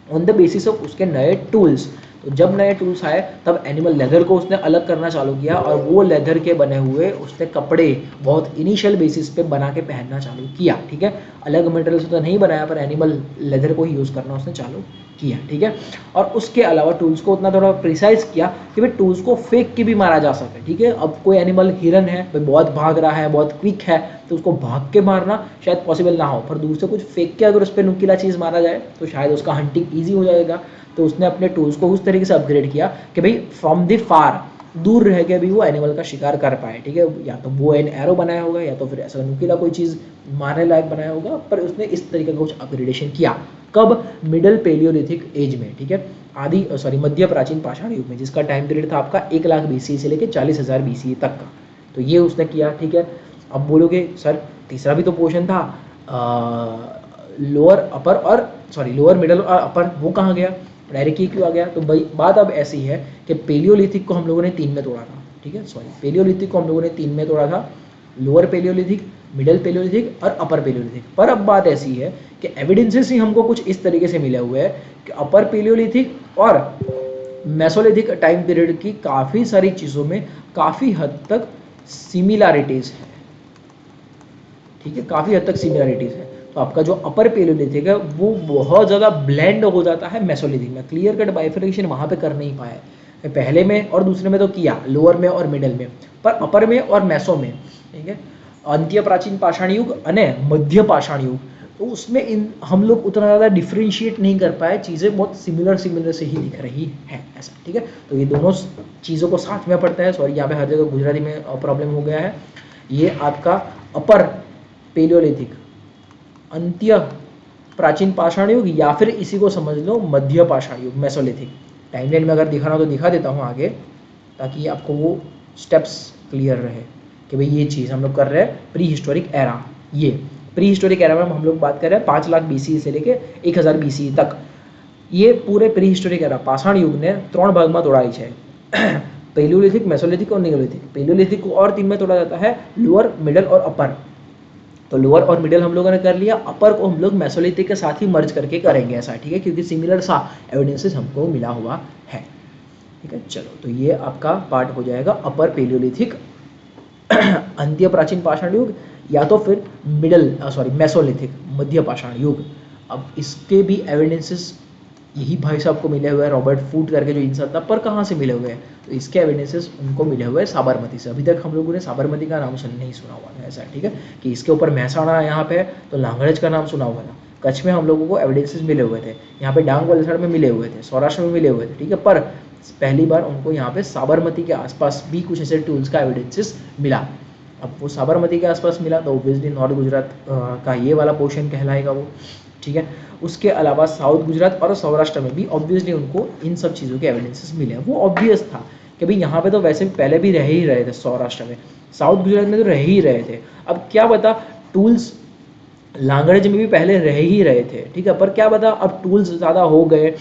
ऑन द बेसिस ऑफ उसके नए टूल्स। तो जब नए टूल्स आए तब एनिमल लेदर को उसने अलग करना चालू किया, और वो लेदर के बने हुए उसने कपड़े बहुत इनिशियल बेसिस पे बना के पहनना चालू किया, ठीक है। अलग मटेरियल से तो नहीं बनाया, पर एनिमल लेदर को ही यूज़ करना उसने चालू किया, ठीक है। और उसके अलावा टूल्स को उतना थोड़ा प्रिसाइज किया कि भाई टूल्स को फेंक के भी मारा जा सके, ठीक है। अब कोई एनिमल हिरन है भाई, बहुत भाग रहा है, बहुत क्विक है, तो उसको भाग के मारना शायद पॉसिबल ना हो, पर दूर से कुछ फेंक के अगर उस पर नुकीला चीज़ मारा जाए तो शायद उसका हंटिंग ईजी हो जाएगा। तो उसने अपने टूल्स को उस तरीके से अपग्रेड किया कि भाई फ्रॉम द फार, दूर रह के भी वो एनिमल का शिकार कर पाए, ठीक है। या तो वो एन एरो बनाया होगा या तो फिर ऐसा नुकीला कोई चीज़ मारने लायक बनाया होगा, पर उसने इस तरीके का कुछ अपग्रेडेशन किया। कब? मिडल पेलियोलिथिक एज में, ठीक है, मध्य प्राचीन पाषाण युग में, जिसका टाइम पीरियड था आपका 1,00,000 BC से लेकर 40,000 BC तक का। तो ये उसने किया, ठीक है। अब बोलोगे सर तीसरा भी तो पोर्शन था, लोअर अपर और लोअर मिडल और अपर, वो कहाँ गया, डायरेक्ट ये क्यों आ गया? तो भाई बात अब ऐसी है कि पेलियोलिथिक को हम लोगों ने 3 में तोड़ा था, ठीक है, पेलियोलिथिक को हम लोगों ने 3 में तोड़ा था, लोअर पेलियोलिथिक, मिडल पेलियोलिथिक और अपर पेलियोलिथिक। पर अब बात ऐसी है कि एविडेंसेस ही हमको कुछ इस तरीके से मिले हुए हैं कि अपर पेलियोलिथिक और मेसोलिथिक टाइम पीरियड की काफ़ी सारी चीज़ों में काफ़ी हद तक सिमिलैरिटीज़ है, ठीक है, काफ़ी हद तक सिमिलैरिटीज़ है। तो आपका जो अपर पेलियोलिथिक है वो बहुत ज़्यादा ब्लेंड हो जाता है मेसोलिथिक में, क्लियर कट बाइफर्केशन वहाँ पे कर नहीं पाया, पहले में और दूसरे में तो किया, लोअर में और मिडल में, पर अपर में और मेसो में, ठीक है, अंत्य प्राचीन पाषाण युग अने मध्य पाषाण युग, तो उसमें इन हम लोग उतना ज़्यादा डिफ्रेंशिएट नहीं कर पाए, चीज़ें बहुत सिमिलर से ही दिख रही है ऐसा, ठीक है। तो ये दोनों चीज़ों को साथ में पढ़ता है, सॉरी यहाँ पे हर जगह गुजराती में प्रॉब्लम हो गया है। ये आपका अपर पेलियोलिथिक, अंत्य प्राचीन पाषाण युग, या फिर इसी को समझ लो मध्य पाषाण युग, मेसोलिथिक। टाइमलाइन में अगर दिखाना हो तो दिखा देता हूँ आगे, ताकि आपको वो स्टेप्स क्लियर रहे कि भाई ये चीज़ हम लोग कर रहे हैं प्री हिस्टोरिक एरा। ये प्री हिस्टोरिक एरा में हम लोग बात कर रहे हैं 5,00,000 BC से लेके 1,000 BC तक। ये पूरे प्री हिस्टोरिक एरा पाषाण युग ने 3 भाग में तोड़ाई है पेलियोलिथिक, मेसोलिथिक और नियोलिथिक। पेलियोलिथिक को और 3 में तोड़ा जाता है, लोअर, मिडल और अपर। तो लोअर और मिडल हम लोगों ने कर लिया, अपर को हम लोग मेसोलिथिक के साथ ही मर्ज करके करेंगे ऐसा, ठीक है, क्योंकि सिमिलर सा एविडेंसेस हमको मिला हुआ है, ठीक है। चलो, तो ये आपका पार्ट हो जाएगा अपर पेलियोलिथिक, अंत्य प्राचीन पाषाण युग, या तो फिर मेसोलिथिक, मध्य पाषाण युग। अब इसके भी एविडेंसेस यही भाई साहब को मिले हुए हैं, रॉबर्ट फूट करके जो इंसान था, पर कहाँ से मिले हुए हैं? तो इसके एविडेंसेस उनको मिले हुए हैं साबरमती से। अभी तक हम लोगों ने साबरमती का नाम नहीं सुना हुआ था ऐसा, ठीक है, कि इसके ऊपर महसाणा यहाँ पे है तो लांगड़ज का नाम सुना हुआ था। कच्छ में हम लोगों को एविडेंसेस मिले हुए थे, यहाँ पे डांग वलसाड़ में मिले हुए थे, सौराष्ट्र में मिले हुए थे, ठीक है, पर पहली बार उनको यहाँ पे साबरमती के आसपास भी कुछ ऐसे टूल्स का एविडेंसेस मिला। अब वो साबरमती के आसपास मिला तो ऑब्वियसली नॉर्थ गुजरात का ये वाला पोर्शन कहलाएगा वो, ठीक है। उसके अलावा साउथ गुजरात और सौराष्ट्र में भी ऑब्वियसली उनको इन सब चीज़ों के एविडेंसेस मिले हैं। वो ऑब्वियस था कि भाई यहाँ पे तो वैसे भी पहले भी रह ही रहे थे, सौराष्ट्र में, साउथ गुजरात में तो रह ही रहे थे। अब क्या बता, टूल्स लांगड़ज में भी पहले रह ही रहे थे, ठीक है, पर क्या बता अब टूल्स ज़्यादा हो गए,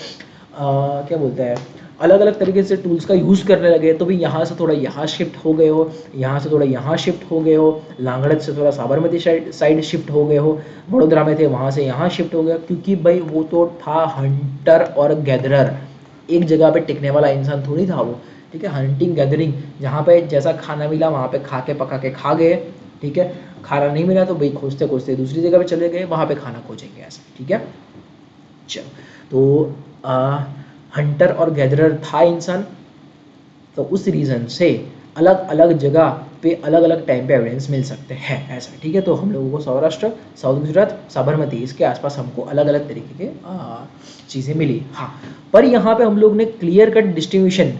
क्या बोलते हैं, अलग अलग तरीके से टूल्स का यूज़ करने लगे, तो भी यहाँ से थोड़ा यहाँ शिफ्ट हो गए हो, यहाँ से थोड़ा यहाँ शिफ्ट हो गए हो, लांगड़त से थोड़ा साबरमती साइड शिफ्ट हो गए हो, वडोदरा में थे वहाँ से यहाँ शिफ्ट हो गया, क्योंकि भाई वो तो था हंटर और गैदरर, एक जगह पे टिकने वाला इंसान थोड़ी था वो, ठीक है। हंटिंग गैदरिंग, जहाँ पे जैसा खाना मिला वहाँ पे खा के पका के खा गए, ठीक है। खाना नहीं मिला तो भाई खोजते खोजते दूसरी जगह पे चले गए, वहाँ पे खाना खोजेंगे ऐसा, ठीक है। चलो, तो हंटर और गैदरर था इंसान, तो उस रीज़न से अलग अलग जगह पे अलग अलग टाइम पे एविडेंस मिल सकते हैं ऐसा, ठीक है। तो हम लोगों को सौराष्ट्र, साउथ गुजरात, साबरमती, इसके आसपास हमको अलग अलग तरीके के चीज़ें मिली। हाँ, पर यहाँ पे हम लोग ने क्लियर कट डिस्टिंग्विशन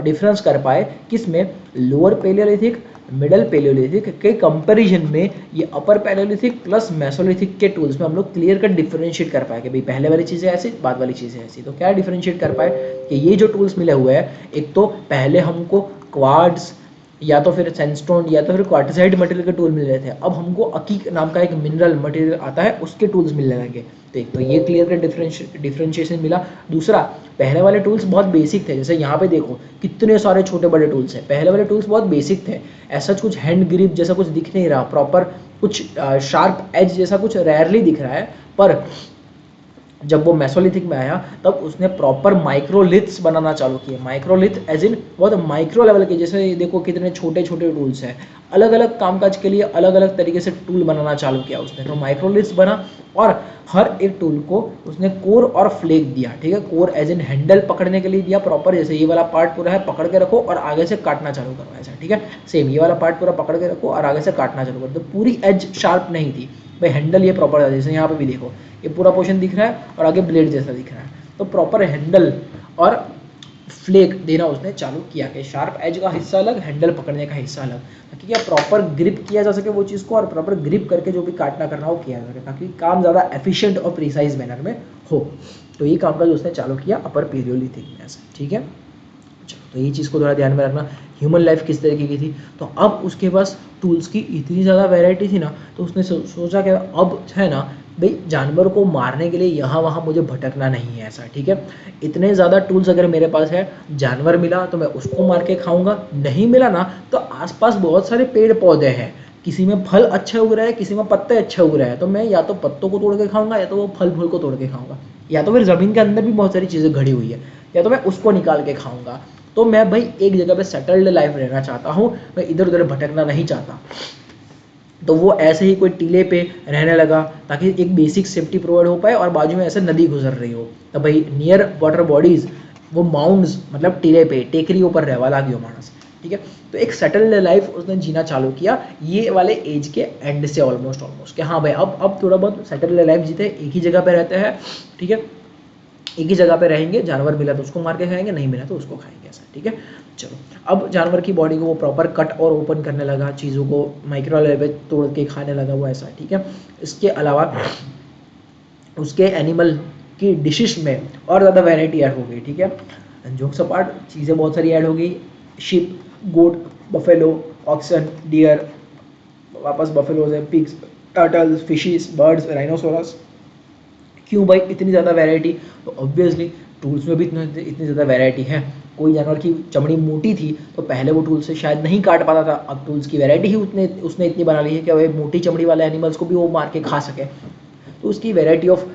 डिफरेंस कर पाए किसमें, लोअर पेलियोलिथिक, मिडल पेलियोलिथिक के कंपैरिजन में ये अपर पेलियोलिथिक प्लस मेसोलिथिक के टूल्स में हम लोग क्लियर कट डिफरेंशिएट कर पाए कि भाई पहले वाली चीज़ें ऐसी, बाद वाली चीज़ें ऐसी। तो क्या डिफरेंशिएट कर पाए कि ये जो टूल्स मिले हुए हैं, एक तो पहले हमको क्वार्ट्ज या तो फिर सैंडस्टोन या तो फिर क्वार्टजाइट मटेरियल के टूल मिल रहे थे, अब हमको अकीक नाम का एक मिनरल मटेरियल आता है उसके टूल्स मिलने लगे। तो एक तो ये क्लियर कट डिफरेंशिएशन मिला। दूसरा, पहले वाले टूल्स बहुत बेसिक थे, जैसे यहाँ पे देखो कितने सारे छोटे बड़े टूल्स हैं, पहले वाले टूल्स बहुत बेसिक थे, ऐसा कुछ हैंड ग्रिप जैसा कुछ दिख नहीं रहा, प्रॉपर कुछ शार्प एज जैसा कुछ रेयरली दिख रहा है। पर जब वो मेसोलिथिक में आया तब उसने प्रॉपर माइक्रोलिथ्स बनाना चालू किए। माइक्रोलिथ एज इन बहुत माइक्रो लेवल के, जैसे देखो कितने छोटे छोटे टूल्स हैं, अलग अलग कामकाज के लिए अलग अलग तरीके से टूल बनाना चालू किया उसने। तो माइक्रोलिथ्स बना और हर एक टूल को उसने कोर और फ्लेक दिया, ठीक है। कोर एज इन हैंडल पकड़ने के लिए दिया प्रॉपर, जैसे ये वाला पार्ट पूरा है पकड़ के रखो और आगे से काटना चालू करो ऐसा, ठीक है। सेम ये वाला पार्ट पूरा पकड़ के रखो और आगे से काटना चालू करो। तो पूरी एज शार्प नहीं थी भाई, हैंडल ये प्रॉपर था, जैसे यहाँ पे भी देखो ये पूरा पोर्शन दिख रहा है और आगे ब्लेड जैसा दिख रहा है, तो प्रॉपर हैंडल और फ्लेक देना उसने चालू किया कि शार्प एज का हिस्सा अलग, हैंडल पकड़ने का हिस्सा अलग, ताकि क्या प्रॉपर ग्रिप किया जा सके वो चीज़ को, और प्रॉपर ग्रिप करके जो भी काटना करना हो किया जा सके, ताकि काम ज़्यादा एफिशिएंट और प्रिसाइज मैनर में हो। तो ये काम काज उसने चालू किया अपर पेलियोलिथिक में ऐसा, ठीक है। तो ये चीज़ को थोड़ा ध्यान में रखना। ह्यूमन लाइफ किस तरीके की थी, तो अब उसके पास टूल्स की इतनी ज़्यादा वैरायटी थी ना, तो उसने सोचा कि अब है ना भाई जानवर को मारने के लिए यहाँ वहाँ मुझे भटकना नहीं है ऐसा, ठीक है। इतने ज़्यादा टूल्स अगर मेरे पास है, जानवर मिला तो मैं उसको मार के खाऊंगा, नहीं मिला ना तो आसपास बहुत सारे पेड़ पौधे हैं, किसी में फल अच्छे उग रहे हैं, किसी में पत्ते अच्छे उग रहे हैं, तो मैं या तो पत्तों को तोड़ के खाऊंगा या तो वो फल फूल को तोड़ के खाऊंगा, या तो फिर ज़मीन के अंदर भी बहुत सारी चीज़ें घड़ी हुई है, या तो मैं उसको निकाल के खाऊंगा। तो मैं भाई एक जगह पे सेटल्ड लाइफ रहना चाहता हूँ, मैं इधर उधर भटकना नहीं चाहता। तो वो ऐसे ही कोई टीले पे रहने लगा ताकि एक बेसिक सेफ्टी प्रोवाइड हो पाए, और बाजू में ऐसे नदी गुजर रही हो, तो भाई नियर वाटर बॉडीज वो माउंट्स मतलब टीले पे टेकरी ऊपर रहवा लागियो मानस, ठीक है। तो एक सेटल्ड लाइफ उसने जीना चालू किया ये वाले एज के एंड से ऑलमोस्ट कि हाँ भाई अब थोड़ा बहुत सेटल्ड लाइफ जीते, एक ही जगह पे रहते हैं, ठीक है, एक ही जगह पे रहेंगे, जानवर मिला तो उसको मार के खाएंगे, नहीं मिला तो उसको खाएंगे ऐसा, ठीक है। चलो, अब जानवर की बॉडी को वो प्रॉपर कट और ओपन करने लगा, चीज़ों को माइक्रो लेवल तोड़ के खाने लगा वो ऐसा, ठीक है। इसके अलावा उसके एनिमल की डिशेस में और ज़्यादा वैरायटी ऐड हो गई, ठीक है। जोक्स अपार्ट चीज़ें बहुत सारी ऐड हो गई, शिप, गोट, बफेलो, ऑक्सन, डियर, वापस बफेलोज है, pigs, turtles, fishes, birds, rhinoceros. क्यों भाई इतनी ज़्यादा वैरायटी, तो ऑब्वियसली टूल्स में भी इतनी ज़्यादा वैरायटी है। कोई जानवर की चमड़ी मोटी थी तो पहले वो टूल से शायद नहीं काट पाता था, अब टूल्स की वैरायटी ही उसने इतनी बना ली है कि भाई मोटी चमड़ी वाले एनिमल्स को भी वो मार के खा सके, तो उसकी वैरायटी ऑफ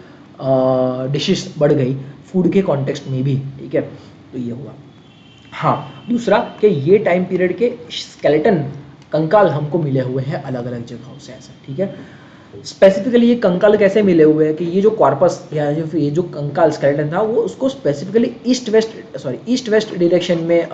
डिशेस बढ़ गई फूड के कॉन्टेक्स्ट में भी, ठीक है। तो ये हुआ। हाँ, दूसरा कि ये टाइम पीरियड के स्केलेटन कंकाल हमको मिले हुए हैं अलग अलग जगहों से ऐसा, ठीक है। स्पेसिफिकली ये कंकाल कैसे मिले हुए हैं कि ये जो कॉर्पस या ये जो कंकाल स्केलेटन था वो उसको स्पेसिफिकली ईस्ट वेस्ट डायरेक्शन में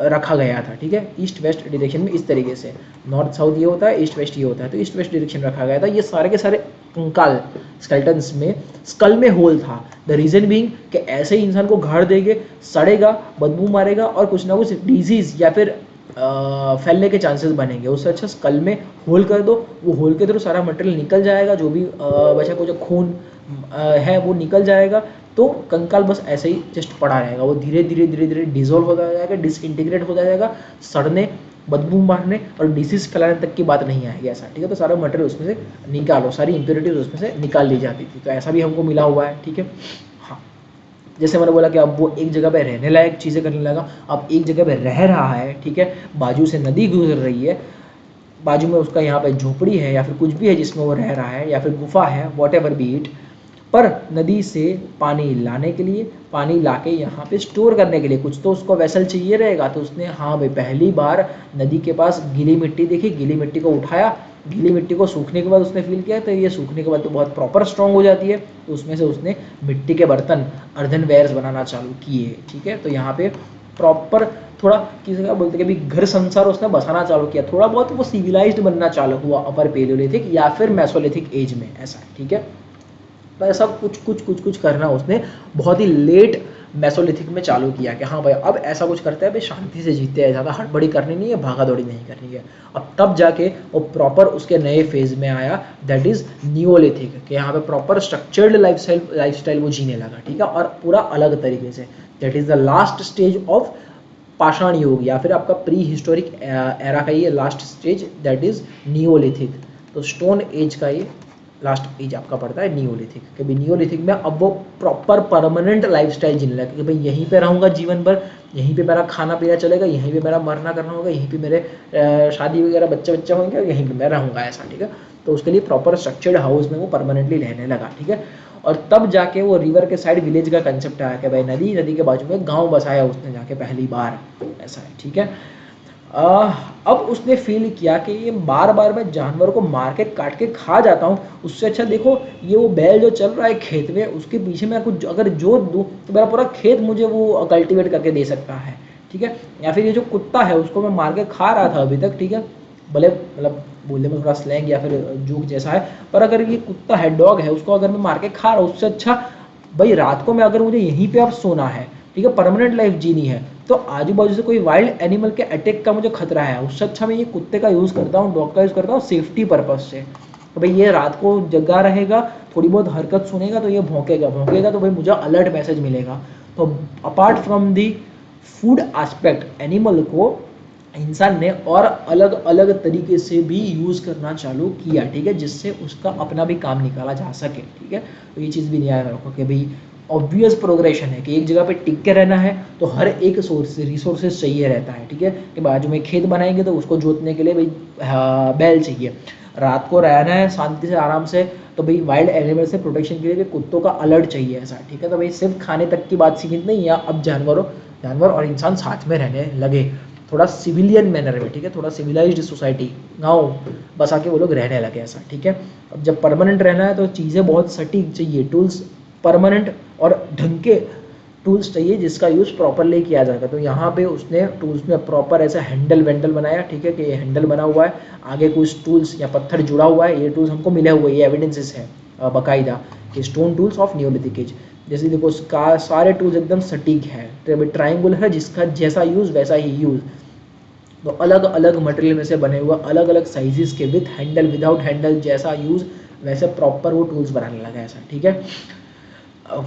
रखा गया था, ठीक है। ईस्ट वेस्ट डायरेक्शन में इस तरीके से, नॉर्थ साउथ ये होता है, ईस्ट वेस्ट ये होता है, तो ईस्ट वेस्ट डायरेक्शन रखा गया था। ये सारे के सारे कंकाल स्केलेटन्स में स्कल में होल था, द रीजन बीइंग कि ऐसे ही इंसान को गाड़ देंगे, सड़ेगा, बदबू मारेगा और कुछ ना कुछ डिजीज या फिर फैलने के चांसेस बनेंगे। उससे अच्छा स्कल में होल कर दो, वो होल के थ्रू सारा मटेरियल निकल जाएगा, जो भी बचा कुछ खून है वो निकल जाएगा, तो कंकाल बस ऐसे ही जस्ट पड़ा रहेगा, वो धीरे धीरे डिजोल्व होता जाएगा, डिसइंटीग्रेट होता जाएगा, सड़ने, बदबू मारने और डिसीज फैलाने तक की बात नहीं आएगी ऐसा, ठीक है। तो सारा मटेरियल उसमें से निकालो, सारी इंप्योरिटीज उसमें से निकाल ली जाती थी, तो ऐसा भी हमको मिला हुआ है, ठीक है। हाँ, जैसे मैंने बोला कि अब वो एक जगह पे रहने लायक चीज़ें करने लगा, अब एक जगह पे रह रहा है, ठीक है, बाजू से नदी गुजर रही है, बाजू में उसका यहाँ पे झोपड़ी है या फिर कुछ भी है जिसमें वो रह रहा है, या फिर गुफा है, वॉट एवर बी इट, पर नदी से पानी लाने के लिए, पानी लाके यहाँ पे स्टोर करने के लिए कुछ तो उसको वेसल चाहिए रहेगा। तो उसने, हाँ भाई, पहली बार नदी के पास गीली मिट्टी देखी, गीली मिट्टी को उठाया, गीली मिट्टी को सूखने के बाद उसने फील किया तो ये सूखने के बाद तो बहुत प्रॉपर स्ट्रांग हो जाती है, तो उसमें से उसने मिट्टी के बर्तन, अर्धनवेयर्स बनाना चालू किए, ठीक है। तो यहाँ पे प्रॉपर थोड़ा किसी का बोलते हैं कि घर संसार उसने बसाना चालू किया, थोड़ा बहुत वो सिविलाइज्ड बनना चालू हुआ अपर पेलियोलिथिक या फिर मेसोलिथिक एज में, ऐसा, ठीक है। तो ऐसा कुछ करना उसने बहुत ही लेट मेसोलिथिक में चालू किया कि हाँ भाई अब ऐसा कुछ करते हैं भाई, शांति से जीते हैं, ज़्यादा हड़बड़ी करनी नहीं है, भागा दौड़ी नहीं करनी है। अब तब जाके वो प्रॉपर उसके नए फेज में आया, दैट इज नियोलिथिक, कि यहाँ पे प्रॉपर स्ट्रक्चर्ड लाइफस्टाइल वो जीने लगा, ठीक है, और पूरा अलग तरीके से। That is the last stage of पाषाण युग, या फिर आपका प्री हिस्टोरिक एरा का ये last stage, that is Neolithic. तो स्टोन एज का ये लास्ट एज आपका पड़ता है नियोलिथिक, कि भाई नियोलिथिक में अब वो प्रॉपर परमानेंट लाइफस्टाइल जीने लगा कि भाई यहीं पे रहूँगा जीवन भर, यहीं पे मेरा खाना पीना चलेगा, यहीं पे मेरा मरना करना होगा, यहीं पे मेरे शादी वगैरह बच्चे होंगे, यहीं पे मैं रहूँगा, ऐसा, ठीक है। तो उसके लिए प्रॉपर स्ट्रक्चर्ड हाउस में वो परमानेंटली रहने लगा, ठीक है। और तब जाके वो रिवर के साइड विलेज का कंसेप्ट आया कि भाई नदी के बाजू में गाँव बसाया उसने जाके पहली बार, ऐसा है, ठीक है। अब उसने फील किया कि ये बार बार मैं जानवर को मार के काट के खा जाता हूँ, उससे अच्छा देखो ये वो बैल जो चल रहा है खेत में, उसके पीछे मैं कुछ अगर जोत दूँ तो मेरा पूरा खेत मुझे वो कल्टीवेट करके दे सकता है, ठीक है। या फिर ये जो कुत्ता है उसको मैं मार के खा रहा था अभी तक, ठीक है, भले मतलब बोलने में थोड़ा स्लैंग या फिर जोक जैसा है, पर अगर ये कुत्ता है, डॉग है, उसको अगर मैं मार के खा रहा हूँ, उससे अच्छा भाई रात को मैं अगर मुझे यहीं पे अब सोना है, ठीक है, परमानेंट लाइफ जीनी है, तो आजू बाजू से कोई वाइल्ड एनिमल के अटैक का मुझे खतरा है, उससे अच्छा मैं ये कुत्ते का यूज़ करता हूँ, डॉग का यूज़ करता हूँ सेफ्टी पर्पज से। तो भाई ये रात को जगा रहेगा, थोड़ी बहुत हरकत सुनेगा तो ये भौंकेगा तो भाई मुझे अलर्ट मैसेज मिलेगा। तो apart from the food aspect, animal को इंसान ने और अलग अलग तरीके से भी यूज़ करना चालू किया, ठीक है, जिससे उसका अपना भी काम निकाला जा सके, ठीक है। तो ये चीज़ भी ध्यान रखो कि भाई ऑब्वियस प्रोग्रेशन है कि एक जगह पे टिक के रहना है तो हर एक सोर्स रिसोर्सेज चाहिए रहता है, ठीक है, कि बाजू में खेत बनाएंगे तो उसको जोतने के लिए भाई बैल चाहिए, रात को रहना है शांति से आराम से तो भाई वाइल्ड एनिमल से प्रोटेक्शन के लिए कुत्तों का अलर्ट चाहिए, ऐसा, ठीक है। तो भाई सिर्फ खाने तक की बात सीमित नहीं है, अब जानवर और इंसान साथ में रहने लगे, थोड़ा सिविलियन मैनर में, ठीक है, थोड़ा सिविलाइज्ड सोसाइटी, गाँव बसा के वो लोग रहने लगे, ऐसा, ठीक है। अब जब परमानेंट रहना है तो चीज़ें बहुत सटीक चाहिए, टूल्स परमानेंट और ढंग के टूल्स चाहिए जिसका यूज़ प्रॉपरली किया जाएगा। तो यहाँ पे उसने टूल्स में प्रॉपर ऐसा हैंडल बनाया, ठीक है, कि ये हैंडल बना हुआ है, आगे कुछ टूल्स या पत्थर जुड़ा हुआ है, ये टूल्स हमको मिले हुए, ये एविडेंसेस है बाकायदा कि stone tools of neolithic age. जैसे देखो सारे टूल्स एकदम सटीक है, ट्राइंगुलर है, जिसका जैसा यूज़ वैसा ही यूज़, तो अलग अलग मटेरियल में से बने हुए अलग अलग साइजेस के विथ हैंडल विदाउट हैंडल, जैसा यूज़ वैसे प्रॉपर वो टूल्स बनाने लगा, ऐसा, ठीक है।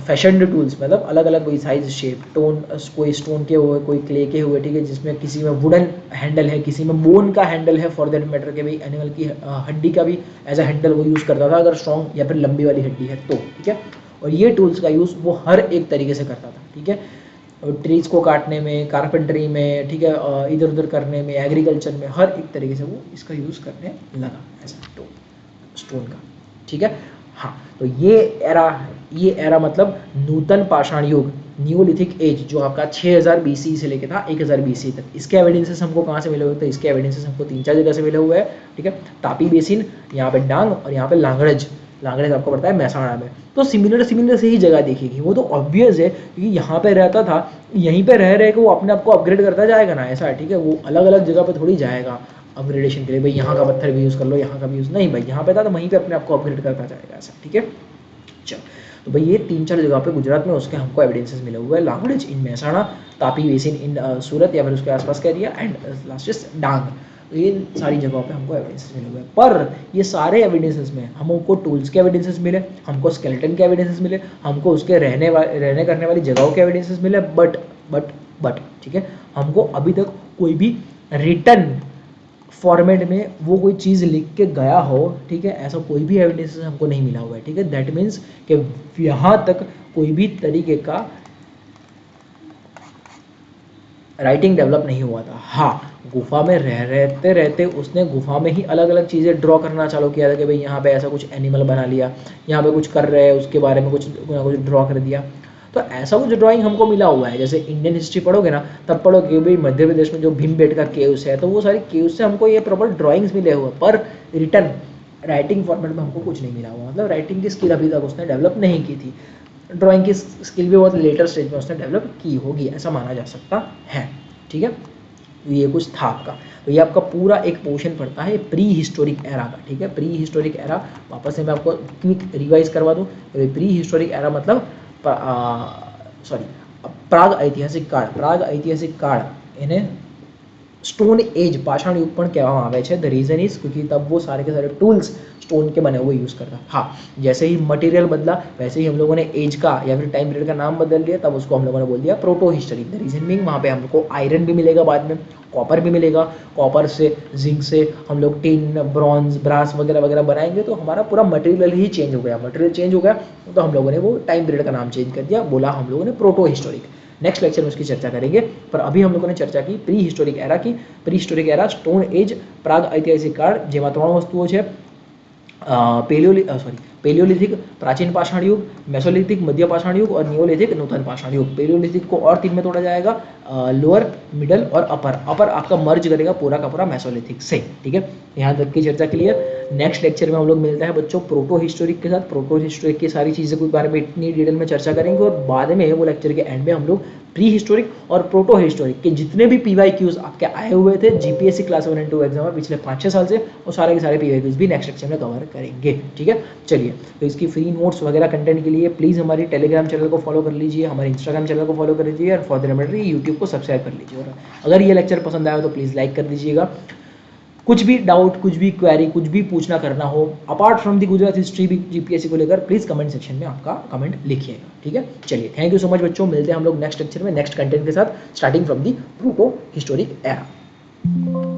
फैशनड टूल्स मतलब अलग अलग कोई साइज शेप टोन, कोई स्टोन के हुए, कोई क्ले के हुए, ठीक है, जिसमें किसी में वुडन हैंडल है, किसी में बोन का हैंडल है, फॉर दैट मैटर के भाई एनिमल की हड्डी का भी एज अ हैंडल वो यूज़ करता था अगर स्ट्रॉन्ग या फिर लंबी वाली हड्डी है तो, ठीक है। और ये टूल्स का यूज़ वो हर एक तरीके से करता था, ठीक है, ट्रीज को काटने में, कारपेंटरी में, ठीक है, इधर उधर करने में, एग्रीकल्चर में, हर एक तरीके से वो इसका यूज़ करने लगा, ऐसा स्टोन का, ठीक है। हाँ, तो ये एरा मतलब नूतन पाषाण युग, न्यूलिथिक एज, जो आपका 6000 बीसी से लेके था 1000 बीसी तक। इसके एविडेंसेस हमको कहाँ से मिले हुए थे? इसके एविडेंसेस हमको 3-4 जगह से मिले हुए हैं, ठीक है। तापी बेसिन, यहाँ पे डांग, और यहाँ पे लांगड़ज आपको पड़ता है महसाणा में। तो सिमिलर से ही जगह देखेगी, वो तो ऑब्वियस है क्योंकि यहाँ पे रहता था, यहीं पे रह के वो अपने आप को अपग्रेड करता जाएगा ना, ऐसा है, ठीक है। वो अलग अलग जगह पे थोड़ी जाएगा अपग्रेडेशन के लिए, भाई यहाँ का पत्थर भी यूज़ कर लो, यहाँ का भी यूज़ नहीं, भाई यहाँ पे था तो वहीं पे अपने आप को अपग्रेड करता जाएगा, ऐसा, ठीक है। चलो, तो भाई ये 3-4 जगह पे गुजरात में उसके हमको एविडेंसेस मिले हुए हैं, लांगड़ज इन महसाणा, तापी बेसिन इन सूरत या फिर उसके आसपास का एरिया, एंड लास्ट इज डांग। तो ये सारी जगहों पे हमको एविडेंसेस मिले हुए हैं, पर ये सारे एविडेंसेस में हमको टूल्स के एविडेंसेस मिले, हमको स्केलेटन के एविडेंसेस मिले, हमको उसके रहने करने वाली जगहों के एविडेंसेस मिले, बट ठीक है, हमको अभी तक कोई भी रिटर्न फॉर्मेट में वो कोई चीज़ लिख के गया हो, ठीक है, ऐसा कोई भी एविडेंस हमको नहीं मिला हुआ है, ठीक है। दैट मीन्स कि यहाँ तक कोई भी तरीके का राइटिंग डेवलप नहीं हुआ था। हाँ, गुफा में रहते रहते उसने गुफा में ही अलग अलग चीज़ें ड्रॉ करना चालू किया था कि भाई यहाँ पे ऐसा कुछ एनिमल बना लिया, यहाँ पे कुछ कर रहे हैं उसके बारे में कुछ ना कुछ ड्रॉ कर दिया। तो ऐसा कुछ ड्राइंग हमको मिला हुआ है। जैसे इंडियन हिस्ट्री पढ़ोगे ना, तब पढ़ोगे कि भाई मध्य प्रदेश में जो भीमबेटका केव्स है, तो वो सारी केव्स से हमको ये प्रॉपर ड्राइंग्स मिले हुए, पर रिटर्न राइटिंग फॉर्मेट में हमको कुछ नहीं मिला हुआ। मतलब राइटिंग की स्किल अभी तक उसने डेवलप नहीं की थी। ड्राइंग की स्किल भी बहुत लेटर स्टेज में उसने डेवलप की होगी, ऐसा माना जा सकता है। ठीक है, तो ये कुछ था आपका। तो ये आपका पूरा एक पोर्शन पड़ता है प्री हिस्टोरिक एरा का। ठीक है, प्री हिस्टोरिक एरा वापस से मैं आपको क्विक रिवाइज करवा दूँ। प्री हिस्टोरिक एरा मतलब प्राग ऐतिहासिक काल। प्राग ऐतिहासिक काल એને स्टोन एज पाषाण युग પણ કહેવામાં આવે છે। ધ રીઝન ઇઝ क्योंकि तब वो सारे के सारे टूल्स स्टोन के बने हुए यूज़ करता। हाँ, जैसे ही मटेरियल बदला वैसे ही हम लोगों ने एज का या फिर टाइम पीरियड का नाम बदल दिया, तब उसको हम लोगों ने बोल दिया proto historic. The reason mean वहाँ पे हमको आयरन भी मिलेगा, बाद में कॉपर भी मिलेगा, कॉपर से जिंक से हम लोग टिन ब्रॉन्ज ब्रास वगैरह वगैरह बनाएंगे, तो हमारा पूरा मटेरियल ही चेंज हो गया। मटेरियल चेंज हो गया तो हम लोगों ने वो टाइम पीरियड का नाम चेंज कर दिया, बोला हम लोगों ने प्रोटो हिस्टोरिक। नेक्स्ट लेक्चर में उसकी चर्चा करेंगे, पर अभी हम लोगों ने चर्चा की प्री हिस्टोरिक एरा की। Prehistoric era stone age प्राग ऐतिहासिक काળ, જેમાં ત્રણ વસ્તુઓ છે, पेलियोलिथिक प्राचीन पाषाण युग, मेसोलिथिक मध्य पाषाण युग और नियोलिथिक नूतन पाषाण युग। पेलियोलिथिक को और तीन में तोड़ा जाएगा, लोअर मिडल और अपर। अपर आपका मर्ज करेगा पूरा का पूरा मेसोलिथिक से। ठीक है, यहाँ तक की चर्चा क्लियर। नेक्स्ट लेक्चर में हम लोग मिलते हैं बच्चों प्रोटो हिस्टोरिक के साथ। प्रोटो हिस्टोरिक की सारी चीज़ें के बारे में इतनी डिटेल में चर्चा करेंगे, और बाद में वो लेक्चर के एंड में हम लोग प्री हिस्टोरिक और प्रोटो हिस्टोरिक के जितने भी PYQs आपके आए हुए थे GPSC क्लास 1 और 2 एग्जाम में पिछले 5-6 साल से, वो सारे के सारे PYQs भी नेक्स्ट लेक्चर में कवर करेंगे। ठीक है, चलिए, तो इसकी फ्री नोट्स वगैरह कंटेंट के लिए प्लीज़ हमारी टेलीग्राम चैनल को फॉलो कर लीजिए, हमारे इंस्टाग्राम चैनल को फॉलो कर लीजिए, और फॉर द रेमेंडरी यूट्यूब को सब्सक्राइब कर लीजिए। और अगर ये लेक्चर पसंद आया तो प्लीज़ लाइक कर दीजिएगा। कुछ भी डाउट, कुछ भी क्वेरी, कुछ भी पूछना करना हो apart from the Gujarat history भी GPSC को लेकर, प्लीज़ कमेंट सेक्शन में आपका कमेंट लिखिएगा। ठीक है, चलिए, थैंक यू सो मच बच्चों, मिलते हैं हम लोग नेक्स्ट लेक्चर में नेक्स्ट कंटेंट के साथ, starting from the proto historic era.